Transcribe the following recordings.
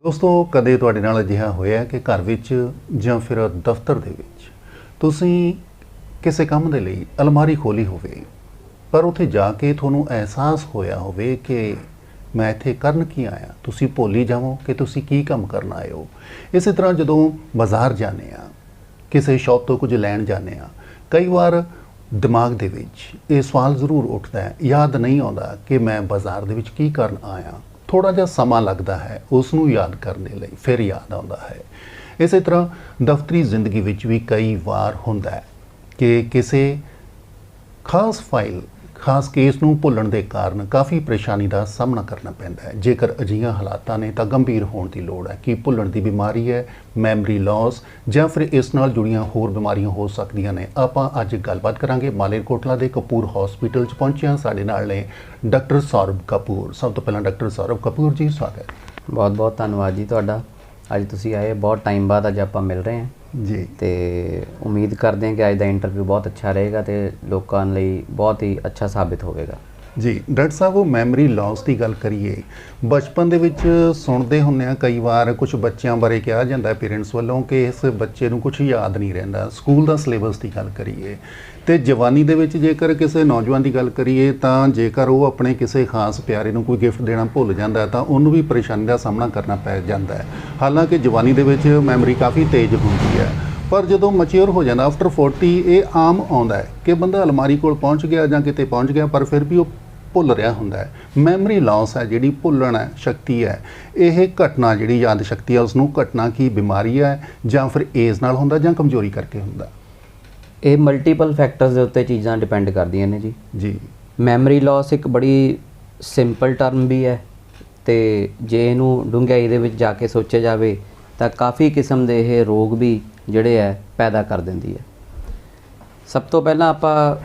ਦੋਸਤੋ ਕਦੇ ਤੁਹਾਡੇ ਨਾਲ ਅਜਿਹਾ ਹੋਇਆ ਕਿ ਘਰ ਵਿੱਚ ਜਾਂ ਫਿਰ ਦਫ਼ਤਰ ਦੇ ਵਿੱਚ ਤੁਸੀਂ ਕਿਸੇ ਕੰਮ ਦੇ ਲਈ ਅਲਮਾਰੀ ਖੋਲੀ ਹੋਵੇ ਪਰ ਉੱਥੇ ਜਾ ਕੇ ਤੁਹਾਨੂੰ ਅਹਿਸਾਸ ਹੋਇਆ ਹੋਵੇ ਕਿ ਮੈਂ ਇੱਥੇ ਕਰਨ ਕੀ ਆਇਆ। ਤੁਸੀਂ ਭੁੱਲ ਹੀ ਜਾਵੋ ਕਿ ਤੁਸੀਂ ਕੀ ਕੰਮ ਕਰਨ ਆਏ ਹੋ। ਇਸੇ ਤਰ੍ਹਾਂ ਜਦੋਂ ਬਾਜ਼ਾਰ ਜਾਂਦੇ ਆ, ਕਿਸੇ ਸ਼ੌਪ ਤੋਂ ਕੁਝ ਲੈਣ ਜਾਂਦੇ ਆ, ਕਈ ਵਾਰ ਦਿਮਾਗ ਦੇ ਵਿੱਚ ਇਹ ਸਵਾਲ ਜ਼ਰੂਰ ਉੱਠਦਾ ਹੈ, ਯਾਦ ਨਹੀਂ ਆਉਂਦਾ ਕਿ ਮੈਂ ਬਾਜ਼ਾਰ ਦੇ ਵਿੱਚ ਕੀ ਕਰਨ ਆਇਆ। ਥੋੜਾ ਜਿਹਾ ਸਮਾਂ ਲੱਗਦਾ ਹੈ ਉਸ ਨੂੰ ਯਾਦ ਕਰਨ ਦੇ ਲਈ, ਫਿਰ ਯਾਦ ਆਉਂਦਾ ਹੈ। ਇਸੇ ਤਰ੍ਹਾਂ ਦਫ਼ਤਰੀ ਜ਼ਿੰਦਗੀ ਵਿੱਚ ਵੀ ਕਈ ਵਾਰ ਹੁੰਦਾ ਹੈ ਕਿ ਕਿਸੇ ਖਾਸ ਫਾਈਲ, ਖਾਸ ਕੇਸ ਨੂੰ ਭੁੱਲਣ ਦੇ ਕਾਰਨ ਕਾਫੀ ਪਰੇਸ਼ਾਨੀ ਦਾ ਸਾਹਮਣਾ ਕਰਨਾ ਪੈਂਦਾ ਹੈ। ਜੇਕਰ ਅਜਿਹੀਆਂ ਹਾਲਾਤਾਂ ਨੇ ਤਾਂ ਗੰਭੀਰ ਹੋਣ ਦੀ ਲੋੜ ਹੈ ਕਿ ਭੁੱਲਣ ਦੀ ਬਿਮਾਰੀ ਹੈ, ਮੈਮਰੀ ਲਾਸ ਜਾਂ ਫਿਰ ਇਸ ਨਾਲ ਜੁੜੀਆਂ ਹੋਰ ਬਿਮਾਰੀਆਂ ਹੋ ਸਕਦੀਆਂ ਨੇ। ਆਪਾਂ ਅੱਜ ਗੱਲਬਾਤ ਕਰਾਂਗੇ। ਮਾਲੇਰਕੋਟਲਾ ਦੇ ਕਪੂਰ ਹਸਪੀਟਲ 'ਚ ਪਹੁੰਚੇ ਹਾਂ। ਸਾਡੇ ਨਾਲ ਨੇ ਡਾਕਟਰ ਸੌਰਵ ਕਪੂਰ। ਸਭ ਤੋਂ ਪਹਿਲਾਂ ਡਾਕਟਰ ਸੌਰਵ ਕਪੂਰ ਜੀ, ਸਵਾਗਤ। ਬਹੁਤ ਬਹੁਤ ਧੰਨਵਾਦ ਜੀ ਤੁਹਾਡਾ। ਅੱਜ ਤੁਸੀਂ ਆਏ, ਬਹੁਤ ਟਾਈਮ ਬਾਅਦ ਅੱਜ ਆਪਾਂ ਮਿਲ ਰਹੇ ਹਾਂ ਜੀ, ਤੇ ਉਮੀਦ ਕਰਦੇ ਹਾਂ ਕਿ ਅੱਜ ਦਾ ਇੰਟਰਵਿਊ ਬਹੁਤ ਅੱਛਾ ਰਹੇਗਾ ਤੇ ਲੋਕਾਂ ਲਈ ਬਹੁਤ ਹੀ ਅੱਛਾ ਸਾਬਿਤ ਹੋਵੇਗਾ। ਜੀ ਡਾਕਟਰ ਸਾਹਿਬ, ਉਹ ਮੈਮਰੀ ਲਾਸ ਦੀ ਗੱਲ ਕਰੀਏ, ਬਚਪਨ ਦੇ ਵਿੱਚ ਸੁਣਦੇ ਹੁੰਦੇ ਆ ਕਈ ਵਾਰ ਕੁਝ ਬੱਚਿਆਂ ਬਾਰੇ ਕਿਹਾ ਜਾਂਦਾ ਪੇਰੈਂਟਸ ਵੱਲੋਂ ਕਿ ਇਸ ਬੱਚੇ ਨੂੰ ਕੁਝ ਯਾਦ ਨਹੀਂ ਰਹਿੰਦਾ। ਸਕੂਲ ਦਾ ਸਿਲੇਬਸ ਦੀ ਗੱਲ ਕਰੀਏ ਤੇ ਜਵਾਨੀ ਦੇ ਵਿੱਚ ਜੇਕਰ ਕਿਸੇ ਨੌਜਵਾਨ ਦੀ ਗੱਲ ਕਰੀਏ ਤਾਂ ਜੇਕਰ ਉਹ ਆਪਣੇ ਕਿਸੇ ਖਾਸ ਪਿਆਰੇ ਨੂੰ ਕੋਈ ਗਿਫਟ ਦੇਣਾ ਭੁੱਲ ਜਾਂਦਾ ਤਾਂ ਉਹਨੂੰ ਵੀ ਪਰੇਸ਼ਾਨੀ ਦਾ ਸਾਹਮਣਾ ਕਰਨਾ ਪੈ ਜਾਂਦਾ ਹੈ। ਹਾਲਾਂਕਿ ਜਵਾਨੀ ਦੇ ਵਿੱਚ ਮੈਮਰੀ ਕਾਫੀ ਤੇਜ਼ ਹੁੰਦੀ ਹੈ, ਪਰ ਜਦੋਂ ਮੈਚਿਓਰ ਹੋ ਜਾਂਦਾ ਆਫਟਰ 40 ਇਹ ਆਮ ਆਉਂਦਾ ਹੈ ਕਿ ਬੰਦਾ ਅਲਮਾਰੀ ਕੋਲ ਪਹੁੰਚ ਗਿਆ ਜਾਂ ਕਿਤੇ ਪਹੁੰਚ ਗਿਆ ਪਰ ਫਿਰ ਵੀ ਉਹ ਭੁੱਲ ਰਿਹਾ ਹੁੰਦਾ ਹੈ। ਮੈਮਰੀ ਲਾਸ ਹੈ, ਜਿਹੜੀ ਭੁੱਲਣ ਹੈ ਸ਼ਕਤੀ ਹੈ, ਇਹ ਘਟਨਾ ਜਿਹੜੀ ਯਾਦ ਸ਼ਕਤੀ ਹੈ ਉਸ ਨੂੰ ਘਟਨਾ ਕੀ ਬਿਮਾਰੀ ਹੈ ਜਾਂ ਫਿਰ ਏਜ ਨਾਲ ਹੁੰਦਾ ਜਾਂ ਕਮਜ਼ੋਰੀ ਕਰਕੇ ਹੁੰਦਾ? ਇਹ ਮਲਟੀਪਲ ਫੈਕਟਰਸ ਦੇ ਉੱਤੇ ਚੀਜ਼ਾਂ ਡਿਪੈਂਡ ਕਰਦੀਆਂ ਨੇ ਜੀ। ਜੀ, ਮੈਮਰੀ ਲਾਸ ਇੱਕ ਬੜੀ ਸਿੰਪਲ ਟਰਮ ਵੀ ਹੈ ਤੇ ਜੇ ਇਹਨੂੰ ਡੂੰਘਾਈ ਦੇ ਵਿੱਚ ਜਾ ਕੇ ਸੋਚਿਆ ਜਾਵੇ ਤਾਂ ਕਾਫੀ ਕਿਸਮ ਦੇ ਇਹ ਰੋਗ ਵੀ ਜਿਹੜੇ ਹੈ ਪੈਦਾ ਕਰ ਦਿੰਦੀ ਹੈ। ਸਭ ਤੋਂ ਪਹਿਲਾਂ ਆਪਾਂ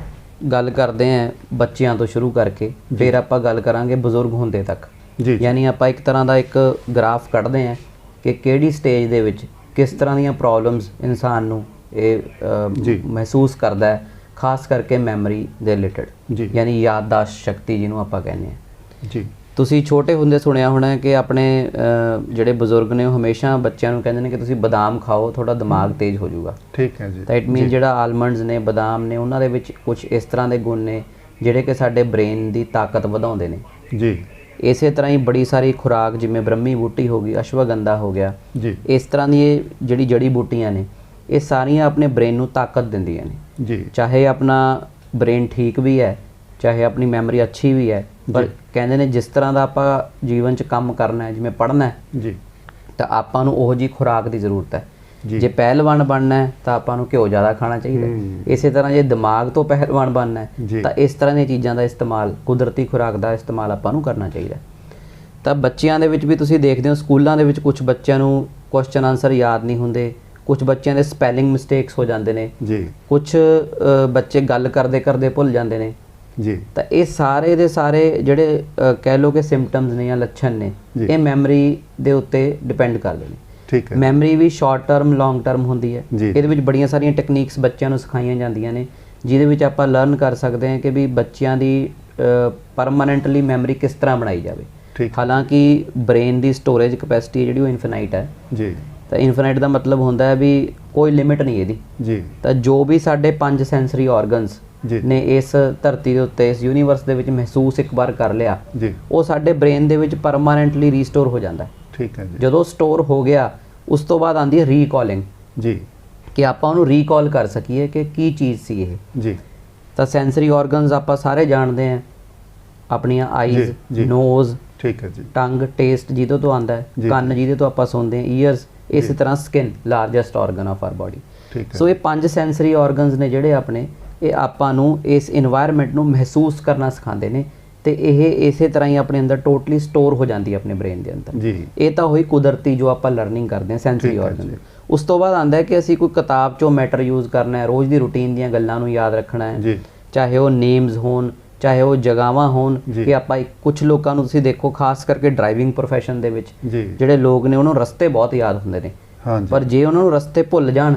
ਗੱਲ ਕਰਦੇ ਹਾਂ ਬੱਚਿਆਂ ਤੋਂ ਸ਼ੁਰੂ ਕਰਕੇ, ਫਿਰ ਆਪਾਂ ਗੱਲ ਕਰਾਂਗੇ ਬਜ਼ੁਰਗ ਹੁੰਦੇ ਤੱਕ। ਜੀ, ਯਾਨੀ ਆਪਾਂ ਇੱਕ ਤਰ੍ਹਾਂ ਦਾ ਇੱਕ ਗ੍ਰਾਫ ਕੱਢਦੇ ਹਾਂ ਕਿ ਕਿਹੜੀ ਸਟੇਜ ਦੇ ਵਿੱਚ ਕਿਸ ਤਰ੍ਹਾਂ ਦੀਆਂ ਪ੍ਰੋਬਲਮਸ ਇਨਸਾਨ ਨੂੰ ਇਹ ਮਹਿਸੂਸ ਕਰਦਾ ਹੈ, ਖਾਸ ਕਰਕੇ ਮੈਮਰੀ ਦੇ ਰਿਲੇਟਡ, ਯਾਨੀ ਯਾਦਦਾਸ਼ਤ ਸ਼ਕਤੀ ਜਿਹਨੂੰ ਆਪਾਂ ਕਹਿੰਦੇ ਹਾਂ। ਜੀ, ਤੁਸੀਂ ਛੋਟੇ ਹੁੰਦੇ ਸੁਣਿਆ ਹੋਣਾ ਕਿ ਆਪਣੇ ਜਿਹੜੇ ਬਜ਼ੁਰਗ ਨੇ ਉਹ ਹਮੇਸ਼ਾ ਬੱਚਿਆਂ ਨੂੰ ਕਹਿੰਦੇ ਨੇ ਕਿ ਤੁਸੀਂ ਬਦਾਮ ਖਾਓ, ਤੁਹਾਡਾ ਦਿਮਾਗ ਤੇਜ਼ ਹੋ ਜਾਊਗਾ। ਠੀਕ ਹੈ ਜੀ। ਤਾਂ ਇਟ ਮੀਨ ਜਿਹੜਾ ਆਲਮੰਡਸ ਨੇ, ਬਦਾਮ ਨੇ, ਉਹਨਾਂ ਦੇ ਵਿੱਚ ਕੁਝ ਇਸ ਤਰ੍ਹਾਂ ਦੇ ਗੁਣ ਨੇ ਜਿਹੜੇ ਕਿ ਸਾਡੇ ਬ੍ਰੇਨ ਦੀ ਤਾਕਤ ਵਧਾਉਂਦੇ ਨੇ। ਜੀ, ਇਸੇ ਤਰ੍ਹਾਂ ਹੀ ਬੜੀ ਸਾਰੀ ਖੁਰਾਕ ਜਿਵੇਂ ਬ੍ਰਹਮੀ ਬੂਟੀ ਹੋ ਗਈ, ਅਸ਼ਵਗੰਧਾ ਹੋ ਗਿਆ, ਜੀ, ਇਸ ਤਰ੍ਹਾਂ ਦੀ ਇਹ ਜਿਹੜੀ ਜੜੀ ਬੂਟੀਆਂ ਨੇ ਇਹ ਸਾਰੀਆਂ ਆਪਣੇ ਬ੍ਰੇਨ ਨੂੰ ਤਾਕਤ ਦਿੰਦੀਆਂ ਨੇ। ਜੀ, ਚਾਹੇ ਆਪਣਾ ਬ੍ਰੇਨ ਠੀਕ ਵੀ ਹੈ, ਚਾਹੇ ਆਪਣੀ ਮੈਮਰੀ ਅੱਛੀ ਵੀ ਹੈ, ਪਰ ਕਹਿੰਦੇ ਨੇ ਜਿਸ ਤਰ੍ਹਾਂ ਦਾ ਆਪਾਂ ਜੀਵਨ 'ਚ ਕੰਮ ਕਰਨਾ ਹੈ, ਜਿਵੇਂ ਪੜ੍ਹਨਾ ਹੈ, ਜੀ, ਤਾਂ ਆਪਾਂ ਨੂੰ ਉਹੋ ਜਿਹੀ ਖੁਰਾਕ ਦੀ ਜ਼ਰੂਰਤ ਹੈ। ਜੇ ਪਹਿਲਵਾਨ ਬਣਨਾ ਹੈ ਤਾਂ ਆਪਾਂ ਨੂੰ ਘਿਓ ਜ਼ਿਆਦਾ ਖਾਣਾ ਚਾਹੀਦਾ। ਇਸੇ ਤਰ੍ਹਾਂ ਜੇ ਦਿਮਾਗ ਤੋਂ ਪਹਿਲਵਾਨ ਬਣਨਾ ਹੈ ਤਾਂ ਇਸ ਤਰ੍ਹਾਂ ਦੀਆਂ ਚੀਜ਼ਾਂ ਦਾ ਇਸਤੇਮਾਲ, ਕੁਦਰਤੀ ਖੁਰਾਕ ਦਾ ਇਸਤੇਮਾਲ ਆਪਾਂ ਨੂੰ ਕਰਨਾ ਚਾਹੀਦਾ। ਤਾਂ ਬੱਚਿਆਂ ਦੇ ਵਿੱਚ ਵੀ ਤੁਸੀਂ ਦੇਖਦੇ ਹੋ ਸਕੂਲਾਂ ਦੇ ਵਿੱਚ ਕੁਝ ਬੱਚਿਆਂ ਨੂੰ ਕੁਐਸਚਨ ਆਨਸਰ ਯਾਦ ਨਹੀਂ ਹੁੰਦੇ, ਕੁਝ ਬੱਚਿਆਂ ਦੇ ਸਪੈਲਿੰਗ ਮਿਸਟੇਕਸ ਹੋ ਜਾਂਦੇ ਨੇ, ਕੁਝ ਬੱਚੇ ਗੱਲ ਕਰਦੇ ਕਰਦੇ ਭੁੱਲ ਜਾਂਦੇ ਨੇ। ਜੀ, ਤਾਂ ਇਹ ਸਾਰੇ ਦੇ ਸਾਰੇ ਜਿਹੜੇ ਕਹਿ ਲਓ ਕਿ ਸਿੰਪਟਮਸ ਨੇ ਜਾਂ ਲੱਛਣ ਨੇ, ਇਹ ਮੈਮਰੀ ਦੇ ਉੱਤੇ ਡਿਪੈਂਡ ਕਰਦੇ ਨੇ। ਠੀਕ ਹੈ। ਮੈਮਰੀ ਵੀ ਸ਼ਾਰਟ ਟਰਮ, ਲੌਂਗ ਟਰਮ ਹੁੰਦੀ ਹੈ। ਇਹਦੇ ਵਿੱਚ ਬੜੀਆਂ ਸਾਰੀਆਂ ਟੈਕਨੀਕਸ ਬੱਚਿਆਂ ਨੂੰ ਸਿਖਾਈਆਂ ਜਾਂਦੀਆਂ ਨੇ ਜਿਹਦੇ ਵਿੱਚ ਆਪਾਂ ਲਰਨ ਕਰ ਸਕਦੇ ਹਾਂ ਕਿ ਵੀ ਬੱਚਿਆਂ ਦੀ ਪਰਮਾਨੈਂਟਲੀ ਮੈਮਰੀ ਕਿਸ ਤਰ੍ਹਾਂ ਬਣਾਈ ਜਾਵੇ। ਹਾਲਾਂਕਿ ਬ੍ਰੇਨ ਦੀ ਸਟੋਰੇਜ ਕਪੈਸਿਟੀ ਜਿਹੜੀ ਉਹ ਇਨਫਿਨਾਈਟ ਹੈ। ਜੀ, ਤਾਂ ਇਨਫਿਨਾਈਟ ਦਾ ਮਤਲਬ ਹੁੰਦਾ ਹੈ ਵੀ ਕੋਈ ਲਿਮਿਟ ਨਹੀਂ ਇਹਦੀ। ਜੀ, ਤਾਂ ਜੋ ਵੀ ਸਾਡੇ 5 ਸੈਂਸਰੀ ਆਰਗਨਸ ਨੇ ਇਸ ਧਰਤੀ ਦੇ ਉੱਤੇ, ਇਸ ਯੂਨੀਵਰਸ ਦੇ ਵਿੱਚ ਮਹਿਸੂਸ ਇੱਕ ਵਾਰ ਕਰ ਲਿਆ, ਉਹ ਸਾਡੇ ਬ੍ਰੇਨ ਦੇ ਵਿੱਚ ਪਰਮਾਨੈਂਟਲੀ ਰੀਸਟੋਰ ਹੋ ਜਾਂਦਾ। ਠੀਕ ਹੈ ਜੀ। ਜਦੋਂ ਸਟੋਰ ਹੋ ਗਿਆ ਉਸ ਤੋਂ ਬਾਅਦ ਆਉਂਦੀ ਹੈ ਰੀਕਾਲਿੰਗ। ਜੀ, ਕਿ ਆਪਾਂ ਉਹਨੂੰ ਰੀਕਾਲ ਕਰ ਸਕੀਏ ਕਿ ਕੀ ਚੀਜ਼ ਸੀ ਇਹ। ਜੀ, ਤਾਂ ਸੈਂਸਰੀ ਆਰਗਨਸ ਆਪਾਂ ਸਾਰੇ ਜਾਣਦੇ ਹਾਂ, ਆਪਣੀਆਂ ਆਈਜ਼, ਨੋਜ਼, ਠੀਕ ਹੈ ਜੀ, ਟੰਗ, ਟੇਸਟ ਜਿਹਦੇ ਤੋਂ ਆਉਂਦਾ ਹੈ, ਕੰਨ ਜਿਹਦੇ ਤੋਂ ਆਪਾਂ ਸੁਣਦੇ ਹਾਂ, ਈਅਰਸ, ਇਸੇ ਤਰ੍ਹਾਂ skin, largest organ of our body. So ਇਹ 5 ਸੈਂਸਰੀ ਆਰਗਨਸ ਨੇ ਜਿਹੜੇ ਆਪਣੇ, ਇਹ ਆਪਾਂ ਨੂੰ ਇਸ ਇਨਵਾਇਰਨਮੈਂਟ ਨੂੰ ਮਹਿਸੂਸ ਕਰਨਾ ਸਿਖਾਉਂਦੇ ਨੇ ਤੇ ਇਹ ਇਸੇ ਤਰ੍ਹਾਂ ਹੀ ਆਪਣੇ ਅੰਦਰ ਟੋਟਲੀ ਸਟੋਰ ਹੋ ਜਾਂਦੀ ਹੈ ਆਪਣੇ ਬ੍ਰੇਨ ਦੇ ਅੰਦਰ। ਜੀ, ਇਹ ਤਾਂ ਹੋਈ ਕੁਦਰਤੀ ਜੋ ਆਪਾਂ ਲਰਨਿੰਗ ਕਰਦੇ ਹਾਂ ਸੈਂਸਰੀ ਆਰਗਨ। ਉਸ ਤੋਂ ਬਾਅਦ ਆਉਂਦਾ ਹੈ ਕਿ ਅਸੀਂ ਕੋਈ ਕਿਤਾਬ 'ਚੋਂ ਮੈਟਰ ਯੂਜ਼ ਕਰਨਾ ਹੈ, ਰੋਜ਼ ਦੀ ਰੂਟੀਨ ਦੀਆਂ ਗੱਲਾਂ ਨੂੰ ਯਾਦ ਰੱਖਣਾ ਹੈ, ਚਾਹੇ ਉਹ ਨੇਮਸ ਹੋਣ, ਚਾਹੇ ਉਹ ਜਗ੍ਹਾਵਾਂ ਹੋਣ। ਕਿ ਆਪਾਂ ਕੁਝ ਲੋਕਾਂ ਨੂੰ ਤੁਸੀਂ ਦੇਖੋ, ਖਾਸ ਕਰਕੇ ਡਰਾਈਵਿੰਗ ਪ੍ਰੋਫੈਸ਼ਨ ਦੇ ਵਿੱਚ ਜਿਹੜੇ ਲੋਕ ਨੇ ਉਹਨਾਂ ਨੂੰ ਰਸਤੇ ਬਹੁਤ ਯਾਦ ਹੁੰਦੇ ਨੇ, ਪਰ ਜੇ ਉਹਨਾਂ ਨੂੰ ਰਸਤੇ ਭੁੱਲ ਜਾਣ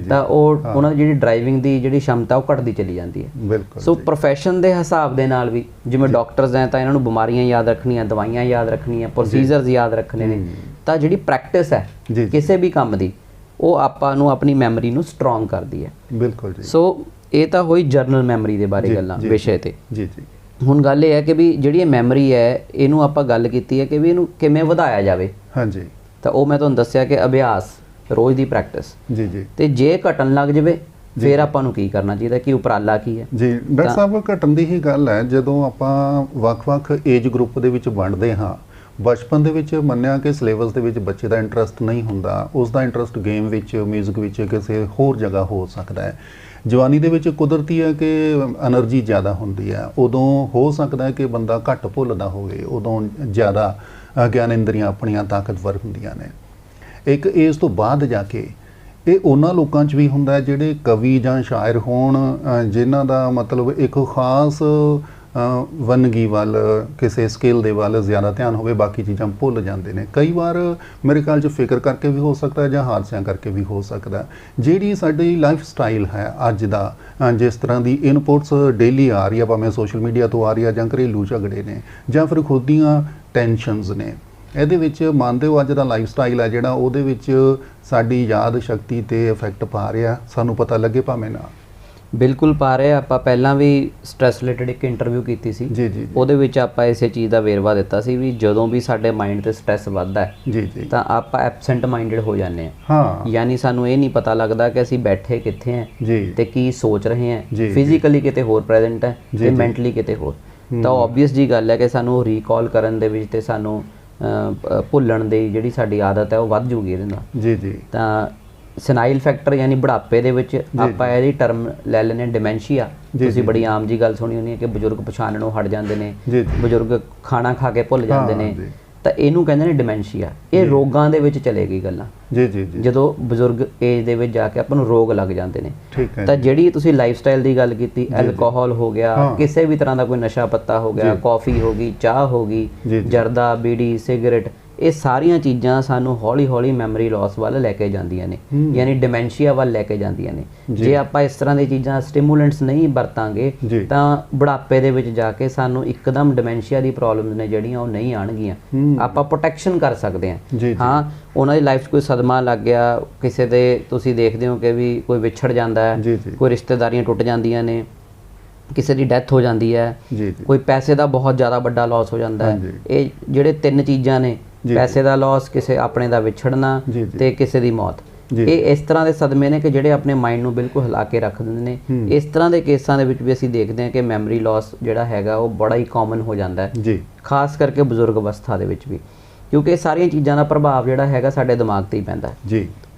ਤਾਂ ਉਹ ਉਹਨਾਂ ਦੀ ਜਿਹੜੀ ਡਰਾਈਵਿੰਗ ਦੀ ਜਿਹੜੀ ਸ਼ਮਤਾ ਉਹ ਘਟਦੀ ਚਲੀ ਜਾਂਦੀ ਹੈ। ਸੋ ਪ੍ਰੋਫੈਸ਼ਨ ਦੇ ਹਿਸਾਬ ਦੇ ਨਾਲ ਵੀ ਜਿਵੇਂ ਡਾਕਟਰਸ ਹੈ ਤਾਂ ਇਹਨਾਂ ਨੂੰ ਬਿਮਾਰੀਆਂ ਯਾਦ ਰੱਖਣੀਆਂ, ਦਵਾਈਆਂ ਯਾਦ ਰੱਖਣੀਆਂ, ਪ੍ਰੋਸੀਜਰਸ ਯਾਦ ਰੱਖਣੇ ਨੇ, ਤਾਂ ਜਿਹੜੀ ਪ੍ਰੈਕਟਿਸ ਹੈ ਕਿਸੇ ਵੀ ਕੰਮ ਦੀ ਉਹ ਆਪਾਂ ਨੂੰ ਆਪਣੀ ਮੈਮਰੀ ਨੂੰ ਸਟਰੋਂਗ ਕਰਦੀ ਹੈ। ਬਿਲਕੁਲ ਜੀ। ਸੋ ਇਹ ਤਾਂ ਹੋਈ ਜਰਨਲ ਮੈਮਰੀ ਦੇ ਬਾਰੇ ਗੱਲਾਂ ਵਿਸ਼ੇ ਤੇ। ਜੀ ਜੀ। ਹੁਣ ਗੱਲ ਇਹ ਹੈ ਕਿ ਵੀ ਜਿਹੜੀ ਇਹ ਮੈਮਰੀ ਹੈ ਇਹਨੂੰ ਆਪਾਂ ਗੱਲ ਕੀਤੀ ਹੈ ਕਿ ਵੀ ਇਹਨੂੰ ਕਿਵੇਂ ਵਧਾਇਆ ਜਾਵੇ। ਹਾਂਜੀ। ਤਾਂ ਉਹ ਮੈਂ ਤੁਹਾਨੂੰ ਦੱਸਿਆ ਕਿ ਅਭਿਆਸ, ਰੋਜ਼ ਦੀ ਪ੍ਰੈਕਟਿਸ। ਜੀ ਜੀ। ਤੇ ਜੇ ਘਟਣ ਲੱਗ ਜਾਵੇ ਫਿਰ ਆਪਾਂ ਨੂੰ ਕੀ ਕਰਨਾ ਚਾਹੀਦਾ, ਕਿ ਉਪਰਾਲਾ ਕੀ ਹੈ? ਜੀ ਡਾਕਟਰ ਸਾਹਿਬ, ਘਟਣ ਦੀ ਹੀ ਗੱਲ ਹੈ। ਜਦੋਂ ਆਪਾਂ ਵੱਖ-ਵੱਖ ਏਜ ਗਰੁੱਪ ਦੇ ਵਿੱਚ ਵੰਡਦੇ ਹਾਂ, ਬਚਪਨ ਦੇ ਵਿੱਚ ਮੰਨਿਆ ਕਿ ਸਿਲੇਬਸ ਦੇ ਵਿੱਚ ਬੱਚੇ ਦਾ ਇੰਟਰਸਟ ਨਹੀਂ ਹੁੰਦਾ, ਉਸ ਦਾ ਇੰਟਰਸਟ ਗੇਮ ਵਿੱਚ, ਮਿਊਜ਼ਿਕ ਵਿੱਚ, ਕਿਸੇ ਹੋਰ ਜਗ੍ਹਾ ਹੋ ਸਕਦਾ ਹੈ। ਜਵਾਨੀ ਦੇ ਵਿੱਚ ਕੁਦਰਤੀ ਹੈ ਕਿ ਐਨਰਜੀ ਜ਼ਿਆਦਾ ਹੁੰਦੀ ਹੈ, ਉਦੋਂ ਹੋ ਸਕਦਾ ਹੈ ਕਿ ਬੰਦਾ ਘੱਟ ਭੁੱਲਦਾ ਹੋਵੇ, ਉਦੋਂ ਜ਼ਿਆਦਾ ਗਿਆਨ ਇੰਦਰੀਆਂ ਆਪਣੀਆਂ ਤਾਕਤਵਰ ਹੁੰਦੀਆਂ ਨੇ। ਇੱਕ ਏਜ ਤੋਂ ਬਾਅਦ ਜਾ ਕੇ ਇਹ ਉਹਨਾਂ ਲੋਕਾਂ 'ਚ ਵੀ ਹੁੰਦਾ ਹੈ ਜਿਹੜੇ ਕਵੀ ਜਾਂ ਸ਼ਾਇਰ ਹੋਣ, ਜਿਨ੍ਹਾਂ ਦਾ ਮਤਲਬ ਇੱਕ ਖਾਸ ਵੰਨਗੀ ਵੱਲ, ਕਿਸੇ ਸਕਿੱਲ ਦੇ ਵੱਲ ਜ਼ਿਆਦਾ ਧਿਆਨ ਹੋਵੇ, ਬਾਕੀ ਚੀਜ਼ਾਂ ਭੁੱਲ ਜਾਂਦੇ ਨੇ। ਕਈ ਵਾਰ ਮੇਰੇ ਖਿਆਲ 'ਚ ਫਿਕਰ ਕਰਕੇ ਵੀ ਹੋ ਸਕਦਾ ਹੈ ਜਾਂ ਹਾਦਸਿਆਂ ਕਰਕੇ ਵੀ ਹੋ ਸਕਦਾ। ਜਿਹੜੀ ਸਾਡੀ ਲਾਈਫ ਸਟਾਈਲ ਹੈ ਅੱਜ ਦਾ, ਜਿਸ ਤਰ੍ਹਾਂ ਦੀ ਇਨਪੁਟਸ ਡੇਲੀ ਆ ਰਹੀ ਆ, ਭਾਵੇਂ ਸੋਸ਼ਲ ਮੀਡੀਆ ਤੋਂ ਆ ਰਹੀ ਆ ਜਾਂ ਘਰੇਲੂ ਝਗੜੇ ਨੇ ਜਾਂ ਫਿਰ ਖੁਦ ਦੀਆਂ ਟੈਨਸ਼ਨਸ ਨੇ, ਇਹਦੇ ਵਿੱਚ ਮੰਨਦੇ ਹੋ ਅੱਜ ਦਾ ਲਾਈਫ ਸਟਾਈਲ ਹੈ ਜਿਹੜਾ, ਉਹਦੇ ਵਿੱਚ ਸਾਡੀ ਯਾਦ ਸ਼ਕਤੀ 'ਤੇ ਇਫੈਕਟ ਪਾ ਰਿਹਾ, ਸਾਨੂੰ ਪਤਾ ਲੱਗੇ ਭਾਵੇਂ ਨਾ? ਬਿਲਕੁਲ ਪਾ ਰਹੇ। ਆਪਾਂ ਪਹਿਲਾਂ ਵੀ ਸਟ੍ਰੈਸ ਰਿਲੇਟਡ ਇੱਕ ਇੰਟਰਵਿਊ ਕੀਤੀ ਸੀ। ਜੀ ਜੀ। ਉਹਦੇ ਵਿੱਚ ਆਪਾਂ ਇਸੇ ਚੀਜ਼ ਦਾ ਵੇਰਵਾ ਦਿੱਤਾ ਸੀ ਵੀ ਜਦੋਂ ਵੀ ਸਾਡੇ ਮਾਈਂਡ ਤੇ ਸਟ੍ਰੈਸ ਵੱਧਦਾ ਹੈ ਜੀ ਜੀ ਤਾਂ ਆਪਾਂ ਐਬਸੈਂਟ ਮਾਈਂਡਡ ਹੋ ਜਾਂਦੇ ਹਾਂ। ਹਾਂ, ਯਾਨੀ ਸਾਨੂੰ ਇਹ ਨਹੀਂ ਪਤਾ ਲੱਗਦਾ ਕਿ ਅਸੀਂ ਬੈਠੇ ਕਿੱਥੇ ਹਾਂ ਜੀ ਤੇ ਕੀ ਸੋਚ ਰਹੇ ਹਾਂ। ਜੀ, ਫਿਜ਼ੀਕਲੀ ਕਿਤੇ ਹੋਰ ਪ੍ਰੈਜ਼ੈਂਟ ਹੈ ਤੇ ਮੈਂਟਲੀ ਕਿਤੇ ਹੋਰ। ਤਾਂ ਓਬਵੀਅਸ ਜੀ ਗੱਲ ਹੈ ਕਿ ਸਾਨੂੰ ਰੀਕਾਲ ਕਰਨ ਦੇ ਵਿੱਚ ਤੇ ਸਾਨੂੰ ਭੁੱਲਣ ਦੀ ਜਿਹੜੀ ਸਾਡੀ ਆਦਤ ਹੈ ਉਹ ਵੱਧ ਜੂਗੀ ਇਹਦੇ ਨਾਲ। ਜੀ ਜੀ। ਤਾਂ ਸਨਾਈਲ ਫੈਕਟਰ ਯਾਨੀ ਬੁਢਾਪੇ ਦੇ ਵਿੱਚ ਆਪਾਂ ਇਹਦੀ ਟਰਮ ਲੈ ਲੈਂਦੇ ਹਾਂ ਡਿਮੈਂਸ਼ੀਆ। ਤੁਸੀਂ ਬੜੀ ਆਮ ਜੀ ਗੱਲ ਸੁਣੀ ਹੋਣੀ ਹੈ ਕਿ ਬਜ਼ੁਰਗ ਪਛਾਣਨੋਂ ਹਟ ਜਾਂਦੇ ਨੇ, ਬਜ਼ੁਰਗ ਖਾਣਾ ਖਾ ਕੇ ਭੁੱਲ ਜਾਂਦੇ ਨੇ, ਤਾਂ ਇਹਨੂੰ ਕਹਿੰਦੇ ਨੇ ਡਿਮੈਂਸ਼ੀਆ। ਇਹ ਰੋਗਾਂ ਦੇ ਵਿੱਚ ਚਲੇ ਗਈ ਗੱਲਾਂ। ਜੀ ਜੀ ਜੀ। ਜਦੋਂ ਬਜ਼ੁਰਗ ਏਜ ਦੇ ਵਿੱਚ ਜਾ ਕੇ ਆਪਾਂ ਨੂੰ ਰੋਗ ਲੱਗ ਜਾਂਦੇ ਨੇ। ਠੀਕ ਹੈ। ਤਾਂ ਜਿਹੜੀ ਤੁਸੀਂ ਲਾਈਫ ਸਟਾਈਲ ਦੀ ਗੱਲ ਕੀਤੀ, ਐਲਕੋਹਲ ਹੋ ਗਿਆ, ਕਿਸੇ ਵੀ ਤਰ੍ਹਾਂ ਦਾ ਕੋਈ ਨਸ਼ਾ ਪੱਤਾ ਹੋ ਗਿਆ, ਕੌਫੀ ਹੋ ਗਈ, ਚਾਹ ਹੋ ਗਈ, ਜਰਦਾ, ਬੀੜੀ, ਸਿਗਰਟ, ਇਹ ਸਾਰੀਆਂ ਚੀਜ਼ਾਂ ਸਾਨੂੰ ਹੌਲੀ ਹੌਲੀ ਮੈਮਰੀ ਲਾਸ ਵੱਲ ਲੈ ਕੇ ਜਾਂਦੀਆਂ ਨੇ, ਯਾਨੀ ਡਿਮੈਂਸ਼ੀਆ ਵੱਲ ਲੈ ਕੇ ਜਾਂਦੀਆਂ ਨੇ। ਜੇ ਆਪਾਂ ਇਸ ਤਰ੍ਹਾਂ ਦੀ ਚੀਜ਼ਾਂ ਸਟਿਮੂਲੈਂਟਸ ਨਹੀਂ ਵਰਤਾਂਗੇ ਤਾਂ ਬੁਢਾਪੇ ਦੇ ਵਿੱਚ ਜਾ ਕੇ ਸਾਨੂੰ ਇੱਕਦਮ ਡਿਮੈਂਸ਼ੀਆ ਦੀ ਪ੍ਰੋਬਲਮਸ ਨੇ ਜਿਹੜੀਆਂ ਉਹ ਨਹੀਂ ਆਣਗੀਆਂ। ਆਪਾਂ ਪ੍ਰੋਟੈਕਸ਼ਨ ਕਰ ਸਕਦੇ ਹਾਂ। ਹਾਂ, ਉਹਨਾਂ ਦੀ ਲਾਈਫ 'ਚ ਕੋਈ ਸਦਮਾ ਲੱਗ ਗਿਆ, ਕਿਸੇ ਦੇ ਤੁਸੀਂ ਦੇਖਦੇ ਹੋ ਕਿ ਵੀ ਕੋਈ ਵਿਛੜ ਜਾਂਦਾ ਹੈ, ਕੋਈ ਰਿਸ਼ਤੇਦਾਰੀਆਂ ਟੁੱਟ ਜਾਂਦੀਆਂ ਨੇ, ਕਿਸੇ ਦੀ ਡੈਥ ਹੋ ਜਾਂਦੀ ਹੈ, ਕੋਈ ਪੈਸੇ ਦਾ ਬਹੁਤ ਜ਼ਿਆਦਾ ਵੱਡਾ ਲਾਸ ਹੋ ਜਾਂਦਾ ਹੈ। ਇਹ ਜਿਹੜੇ ਤਿੰਨ ਚੀਜ਼ਾਂ ਨੇ, ਪੈਸੇ ਦਾ ਲਾਸ, ਕਿਸੇ ਆਪਣੇ ਦਾ ਵਿਛੜਨਾ ਤੇ ਕਿਸੇ ਦੀ ਮੌਤ, ਇਹ ਇਸ ਤਰ੍ਹਾਂ ਦੇ ਸਦਮੇ ਨੇ ਕਿ ਜਿਹੜੇ ਆਪਣੇ ਮਾਈਂਡ ਨੂੰ ਬਿਲਕੁਲ ਹਿਲਾ ਕੇ ਰੱਖ ਦਿੰਦੇ ਨੇ। ਇਸ ਤਰ੍ਹਾਂ ਦੇ ਕੇਸਾਂ ਦੇ ਵਿੱਚ ਵੀ ਅਸੀਂ ਦੇਖਦੇ ਹਾਂ ਕਿ ਮੈਮਰੀ ਲਾਸ ਜਿਹੜਾ ਹੈਗਾ ਉਹ ਬੜਾ ਹੀ ਕਾਮਨ ਹੋ ਜਾਂਦਾ ਹੈ, ਖਾਸ ਕਰਕੇ ਬਜ਼ੁਰਗ ਅਵਸਥਾ ਦੇ ਵਿੱਚ ਵੀ, ਕਿਉਂਕਿ ਇਹ ਸਾਰੀਆਂ ਚੀਜ਼ਾਂ ਦਾ ਪ੍ਰਭਾਵ ਜਿਹੜਾ ਹੈਗਾ ਸਾਡੇ ਦਿਮਾਗ ਤੇ ਹੀ ਪੈਂਦਾ ਜੀ।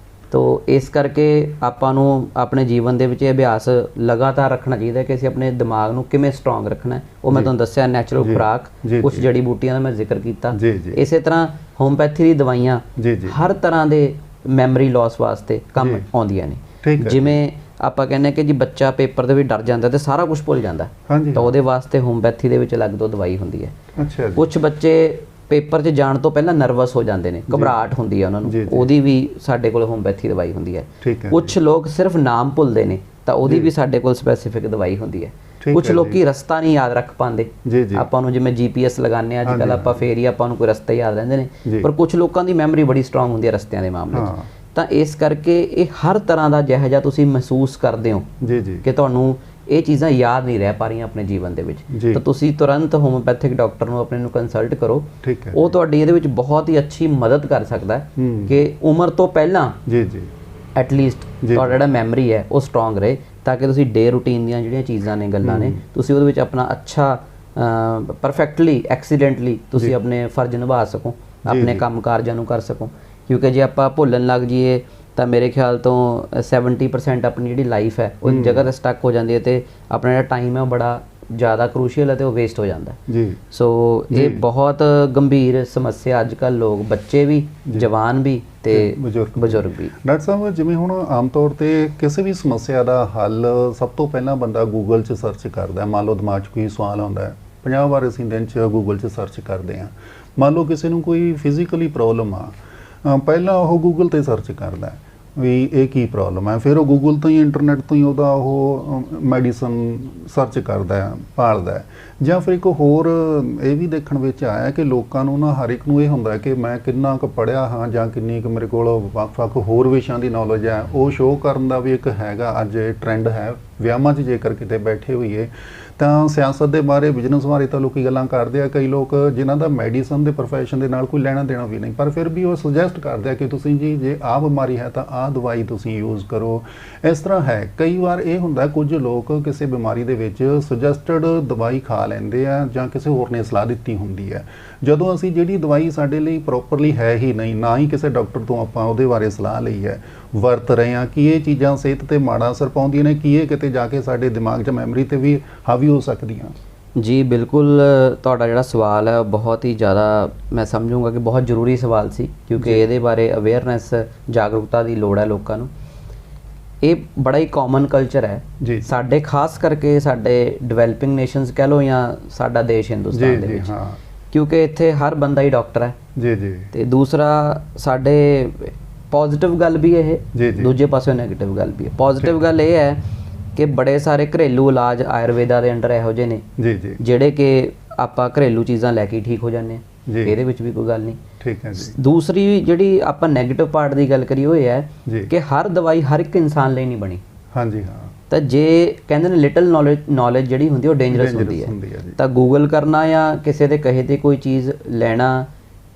ਤੋ ਇਸ ਕਰਕੇ ਆਪਾਂ ਨੂੰ ਆਪਣੇ ਜੀਵਨ ਦੇ ਵਿੱਚ ਇਹ ਅਭਿਆਸ ਲਗਾਤਾਰ ਰੱਖਣਾ ਚਾਹੀਦਾ ਕਿ ਅਸੀਂ ਆਪਣੇ ਦਿਮਾਗ ਨੂੰ ਕਿਵੇਂ ਸਟਰੋਂਗ ਰੱਖਣਾ ਹੈ। ਉਹ ਮੈਂ ਤੁਹਾਨੂੰ ਦੱਸਿਆ, ਨੈਚੁਰਲ ਖੁਰਾਕ, ਕੁਝ ਜੜੀ ਬੂਟੀਆਂ ਦਾ ਮੈਂ ਜ਼ਿਕਰ ਕੀਤਾ। ਇਸੇ ਤਰ੍ਹਾਂ ਹੋਮਪੈਥੀ ਦੀ ਦਵਾਈਆਂ ਹਰ ਤਰ੍ਹਾਂ ਦੇ ਮੈਮਰੀ ਲਾਸ ਵਾਸਤੇ ਕੰਮ ਆਉਂਦੀਆਂ ਨੇ। ਜਿਵੇਂ ਆਪਾਂ ਕਹਿੰਦੇ ਕਿ ਜੀ ਬੱਚਾ ਪੇਪਰ ਦੇ ਵਿੱਚ ਡਰ ਜਾਂਦਾ ਤੇ ਸਾਰਾ ਕੁਝ ਭੁੱਲ ਜਾਂਦਾ, ਤਾਂ ਉਹਦੇ ਵਾਸਤੇ ਹੋਮਪੈਥੀ ਦੇ ਵਿੱਚ ਅਲੱਗ ਤੋਂ ਦਵਾਈ ਹੁੰਦੀ ਹੈ। ਕੁਝ ਬੱਚੇ ਪੇਪਰ 'ਚ ਜਾਣ ਤੋਂ ਪਹਿਲਾਂ ਨਰਵਸ ਹੋ ਜਾਂਦੇ ਨੇ, ਘਬਰਾਹਟ ਹੁੰਦੀ ਹੈ ਉਹਨਾਂ ਨੂੰ, ਉਹਦੀ ਵੀ ਸਾਡੇ ਕੋਲ ਹੋਮਪੈਥੀ ਦਵਾਈ ਹੁੰਦੀ ਹੈ। ਕੁਝ ਲੋਕ ਸਿਰਫ ਨਾਮ ਭੁੱਲਦੇ ਨੇ ਤਾਂ ਉਹਦੀ ਵੀ ਸਾਡੇ ਕੋਲ ਸਪੈਸੀਫਿਕ ਦਵਾਈ ਹੁੰਦੀ ਹੈ। ਕੁਝ ਲੋਕੀ ਰਸਤਾ ਨਹੀਂ ਯਾਦ ਰੱਖ ਪਾਉਂਦੇ, ਆਪਾਂ ਨੂੰ ਜਿਵੇਂ GPS ਲਗਾਉਂਦੇ ਹਾਂ ਅੱਜ ਕੱਲ੍ਹ ਆਪਾਂ, ਫੇਰ ਹੀ ਆਪਾਂ ਨੂੰ ਕੋਈ ਰਸਤੇ ਯਾਦ ਰਹਿੰਦੇ ਨੇ। ਪਰ ਕੁਝ ਲੋਕਾਂ ਦੀ ਮੈਮਰੀ ਬੜੀ ਸਟਰੋਂਗ ਹੁੰਦੀ ਹੈ ਰਸਤਿਆਂ ਦੇ ਮਾਮਲੇ 'ਚ। ਤਾਂ ਇਸ ਕਰਕੇ ਇਹ ਹਰ ਤਰ੍ਹਾਂ ਦਾ ਜਿਹੋ ਜਿਹਾ ਤੁਸੀਂ ਮਹਿਸੂਸ ਕਰਦੇ ਹੋ ਕਿ ਤੁਹਾਨੂੰ ਇਹ ਚੀਜ਼ਾਂ ਯਾਦ ਨਹੀਂ ਰਹਿ ਪਾ ਰਹੀਆਂ ਆਪਣੇ ਜੀਵਨ ਦੇ ਵਿੱਚ, ਤਾਂ ਤੁਸੀਂ ਤੁਰੰਤ ਹੋਮੋਪੈਥਿਕ ਡਾਕਟਰ ਨੂੰ ਆਪਣੇ ਨੂੰ ਕੰਸਲਟ ਕਰੋ। ਉਹ ਤੁਹਾਡੀ ਇਹਦੇ ਵਿੱਚ ਬਹੁਤ ਹੀ ਅੱਛੀ ਮਦਦ ਕਰ ਸਕਦਾ ਹੈ ਕਿ ਉਮਰ ਤੋਂ ਪਹਿਲਾਂ ਐਟਲੀਸਟ ਤੁਹਾਡਾ ਜਿਹੜਾ ਮੈਮਰੀ ਹੈ ਉਹ ਸਟਰੋਂਗ ਰਹੇ, ਤਾਂ ਕਿ ਤੁਸੀਂ ਡੇ ਰੂਟੀਨ ਦੀਆਂ ਜਿਹੜੀਆਂ ਚੀਜ਼ਾਂ ਨੇ, ਗੱਲਾਂ ਨੇ, ਤੁਸੀਂ ਉਹਦੇ ਵਿੱਚ ਆਪਣਾ ਅੱਛਾ ਪਰਫੈਕਟਲੀ, ਐਕਸੀਡੈਂਟਲੀ ਤੁਸੀਂ ਆਪਣੇ ਫਰਜ਼ ਨਿਭਾ ਸਕੋ, ਆਪਣੇ ਕੰਮ ਕਾਰਜਾਂ ਨੂੰ ਕਰ ਸਕੋ। ਕਿਉਂਕਿ ਜੇ ਆਪਾਂ ਭੁੱਲਣ ਲੱਗ ਜਾਈਏ ਤਾਂ ਮੇਰੇ ਖਿਆਲ ਤੋਂ 70% ਆਪਣੀ ਜਿਹੜੀ ਲਾਈਫ ਹੈ ਉਹ ਇੱਕ ਜਗ੍ਹਾ 'ਤੇ ਸਟਕ ਹੋ ਜਾਂਦੀ ਹੈ ਅਤੇ ਆਪਣਾ ਜਿਹੜਾ ਟਾਈਮ ਹੈ ਉਹ ਬੜਾ ਜ਼ਿਆਦਾ ਕਰੂਸ਼ੀਅਲ ਹੈ ਅਤੇ ਉਹ ਵੇਸਟ ਹੋ ਜਾਂਦਾ ਜੀ। ਸੋ ਇਹ ਬਹੁਤ ਗੰਭੀਰ ਸਮੱਸਿਆ ਅੱਜ ਕੱਲ੍ਹ ਲੋਕ, ਬੱਚੇ ਵੀ, ਜਵਾਨ ਵੀ ਤੇ ਬਜ਼ੁਰਗ ਵੀ। ਡਾਕਟਰ ਸਾਹਿਬ, ਜਿਵੇਂ ਹੁਣ ਆਮ ਤੌਰ 'ਤੇ ਕਿਸੇ ਵੀ ਸਮੱਸਿਆ ਦਾ ਹੱਲ ਸਭ ਤੋਂ ਪਹਿਲਾਂ ਬੰਦਾ ਗੂਗਲ 'ਚ ਸਰਚ ਕਰਦਾ। ਮੰਨ ਲਓ ਦਿਮਾਗ 'ਚ ਕੋਈ ਸਵਾਲ ਆਉਂਦਾ ਹੈ, 50 ਵਾਰ ਅਸੀਂ ਦਿਨ 'ਚ ਗੂਗਲ 'ਚ ਸਰਚ ਕਰਦੇ ਹਾਂ। ਮੰਨ ਲਓ ਕਿਸੇ ਨੂੰ ਕੋਈ ਫਿਜ਼ੀਕਲੀ ਪ੍ਰੋਬਲਮ ਆ, ਪਹਿਲਾਂ ਉਹ ਗੂਗਲ 'ਤੇ ਸਰਚ ਕਰਦਾ, ਵੀ ਇਹ ਕੀ ਪ੍ਰੋਬਲਮ ਹੈ। ਫਿਰ ਉਹ ਗੂਗਲ ਤੋਂ ਹੀ ਇੰਟਰਨੈਟ ਤੋਂ ਹੀ ਉਹਦਾ ਉਹ ਮੈਡੀਸਨ ਸਰਚ ਕਰਦਾ ਹੈ, ਭਾਲਦਾ ਹੈ। ਜਾਂ ਫਿਰ ਇੱਕ ਹੋਰ ਇਹ ਵੀ ਦੇਖਣ ਵਿੱਚ ਆਇਆ ਕਿ ਲੋਕਾਂ ਨੂੰ ਨਾ ਹਰ ਇੱਕ ਨੂੰ ਇਹ ਹੁੰਦਾ ਕਿ ਮੈਂ ਕਿੰਨਾ ਕੁ ਪੜ੍ਹਿਆ ਹਾਂ ਜਾਂ ਕਿੰਨੀ ਕੁ ਮੇਰੇ ਕੋਲ ਵੱਖ-ਵੱਖ ਹੋਰ ਵਿਸ਼ਿਆਂ ਦੀ ਨੌਲੇਜ ਹੈ, ਉਹ ਸ਼ੋਅ ਕਰਨ ਦਾ ਵੀ ਇੱਕ ਹੈਗਾ ਅੱਜ ਟ੍ਰੈਂਡ ਹੈ। ਵਿਆਹਾਂ 'ਚ ਜੇਕਰ ਕਿਤੇ ਬੈਠੇ ਹੋਈਏ ਤਾਂ ਸਿਆਸਤ ਦੇ ਬਾਰੇ, ਬਿਜ਼ਨਸ ਬਾਰੇ ਤਾਂ ਲੋਕੀ ਗੱਲਾਂ ਕਰਦੇ ਆ। ਕਈ ਲੋਕ ਜਿਨ੍ਹਾਂ ਦਾ ਮੈਡੀਸਨ ਦੇ ਪ੍ਰੋਫੈਸ਼ਨ ਦੇ ਨਾਲ ਕੋਈ ਲੈਣਾ ਦੇਣਾ ਵੀ ਨਹੀਂ, ਪਰ ਫਿਰ ਵੀ ਉਹ ਸੁਜੈਸਟ ਕਰਦੇ ਆ ਕਿ ਤੁਸੀਂ ਜੀ ਜੇ ਆਹ ਬਿਮਾਰੀ ਹੈ ਤਾਂ ਆਹ ਦਵਾਈ ਤੁਸੀਂ ਯੂਜ਼ ਕਰੋ। ਇਸ ਤਰ੍ਹਾਂ ਹੈ। ਕਈ ਵਾਰ ਇਹ ਹੁੰਦਾ ਕੁਝ ਲੋਕ ਕਿਸੇ ਬਿਮਾਰੀ ਦੇ ਵਿੱਚ ਸੁਜੈਸਟਡ ਦਵਾਈ ਖਾ ਲੈਂਦੇ ਆ ਜਾਂ ਕਿਸੇ ਹੋਰ ਨੇ ਸਲਾਹ ਦਿੱਤੀ ਹੁੰਦੀ ਹੈ। ਜਦੋਂ ਅਸੀਂ ਜਿਹੜੀ ਦਵਾਈ ਸਾਡੇ ਲਈ ਪ੍ਰੋਪਰਲੀ ਹੈ ਹੀ ਨਹੀਂ, ਨਾ ਹੀ ਕਿਸੇ ਡਾਕਟਰ ਤੋਂ ਆਪਾਂ ਉਹਦੇ ਬਾਰੇ ਸਲਾਹ ਲਈ ਹੈ, ਵਰਤ ਰਹੇ ਹਾਂ, ਕੀ ਇਹ ਚੀਜ਼ਾਂ ਸਿਹਤ 'ਤੇ ਮਾੜਾ ਅਸਰ ਪਾਉਂਦੀਆਂ ਨੇ? ਕੀ ਇਹ ਕਿਤੇ ਜਾ ਕੇ ਸਾਡੇ ਦਿਮਾਗ 'ਚ ਮੈਮਰੀ 'ਤੇ ਵੀ ਹਾਵੀ ਹੋ ਸਕਦੀਆਂ? ਜੀ ਬਿਲਕੁਲ, ਤੁਹਾਡਾ ਜਿਹੜਾ ਸਵਾਲ ਹੈ ਬਹੁਤ ਹੀ ਜ਼ਿਆਦਾ ਮੈਂ ਸਮਝੂੰਗਾ ਕਿ ਬਹੁਤ ਜ਼ਰੂਰੀ ਸਵਾਲ ਸੀ, ਕਿਉਂਕਿ ਇਹਦੇ ਬਾਰੇ ਅਵੇਅਰਨੈਸ, ਜਾਗਰੂਕਤਾ ਦੀ ਲੋੜ ਹੈ ਲੋਕਾਂ ਨੂੰ। ਇਹ ਬੜਾ ਹੀ ਕਾਮਨ ਕਲਚਰ ਹੈ ਸਾਡੇ, ਖਾਸ ਕਰਕੇ ਸਾਡੇ ਡਿਵੈਲਪਿੰਗ ਨੇਸ਼ਨਸ ਕਹਿ ਲਓ ਜਾਂ ਸਾਡਾ ਦੇਸ਼ ਹਿੰਦੁਸਤਾਨ ਦੇ ਵਿੱਚ, ਕਿਉਂਕਿ ਇੱਥੇ ਹਰ ਬੰਦਾ ਹੀ ਡਾਕਟਰ ਹੈ ਜੀ ਜੀ। ਤੇ ਦੂਸਰਾ ਸਾਡੇ ਪੋਜ਼ਿਟਿਵ ਗੱਲ ਵੀ ਇਹ, ਦੂਜੇ ਪਾਸੇ ਨੈਗੇਟਿਵ ਗੱਲ ਵੀ ਹੈ। ਪੋਜ਼ਿਟਿਵ ਗੱਲ ਇਹ ਹੈ ਕਿ ਬੜੇ ਸਾਰੇ ਘਰੇਲੂ ਇਲਾਜ ਆਯੁਰਵੇਦਾ ਦੇ ਅੰਡਰ ਇਹੋ ਜਿਹੇ ਨੇ ਜਿਹੜੇ ਕਿ ਆਪਾਂ ਘਰੇਲੂ ਚੀਜ਼ਾਂ ਲੈ ਕੇ ਠੀਕ ਹੋ ਜਾਂਦੇ ਹਾਂ, ਇਹਦੇ ਵਿੱਚ ਵੀ ਕੋਈ ਗੱਲ ਨਹੀਂ। ਠੀਕ ਹੈ ਜੀ। ਦੂਸਰੀ ਜਿਹੜੀ ਆਪਾਂ ਨੈਗੇਟਿਵ ਪਾਰਟ ਦੀ ਗੱਲ ਕਰੀ ਉਹ ਇਹ ਹੈ ਕਿ ਹਰ ਦਵਾਈ ਹਰ ਇੱਕ ਇਨਸਾਨ ਲਈ ਨਹੀਂ ਬਣੀ। ਹਾਂਜੀ ਹਾਂ। ਤਾਂ ਜੇ ਕਹਿੰਦੇ ਨੇ ਲਿਟਲ ਨੌਲੇਜ ਜਿਹੜੀ ਹੁੰਦੀ ਉਹ ਡੇਂਜਰਸ ਹੁੰਦੀ ਹੈ, ਤਾਂ ਗੂਗਲ ਕਰਨਾ ਜਾਂ ਕਿਸੇ ਦੇ ਕਹੇ ਤੇ ਕੋਈ ਚੀਜ਼ ਲੈਣਾ,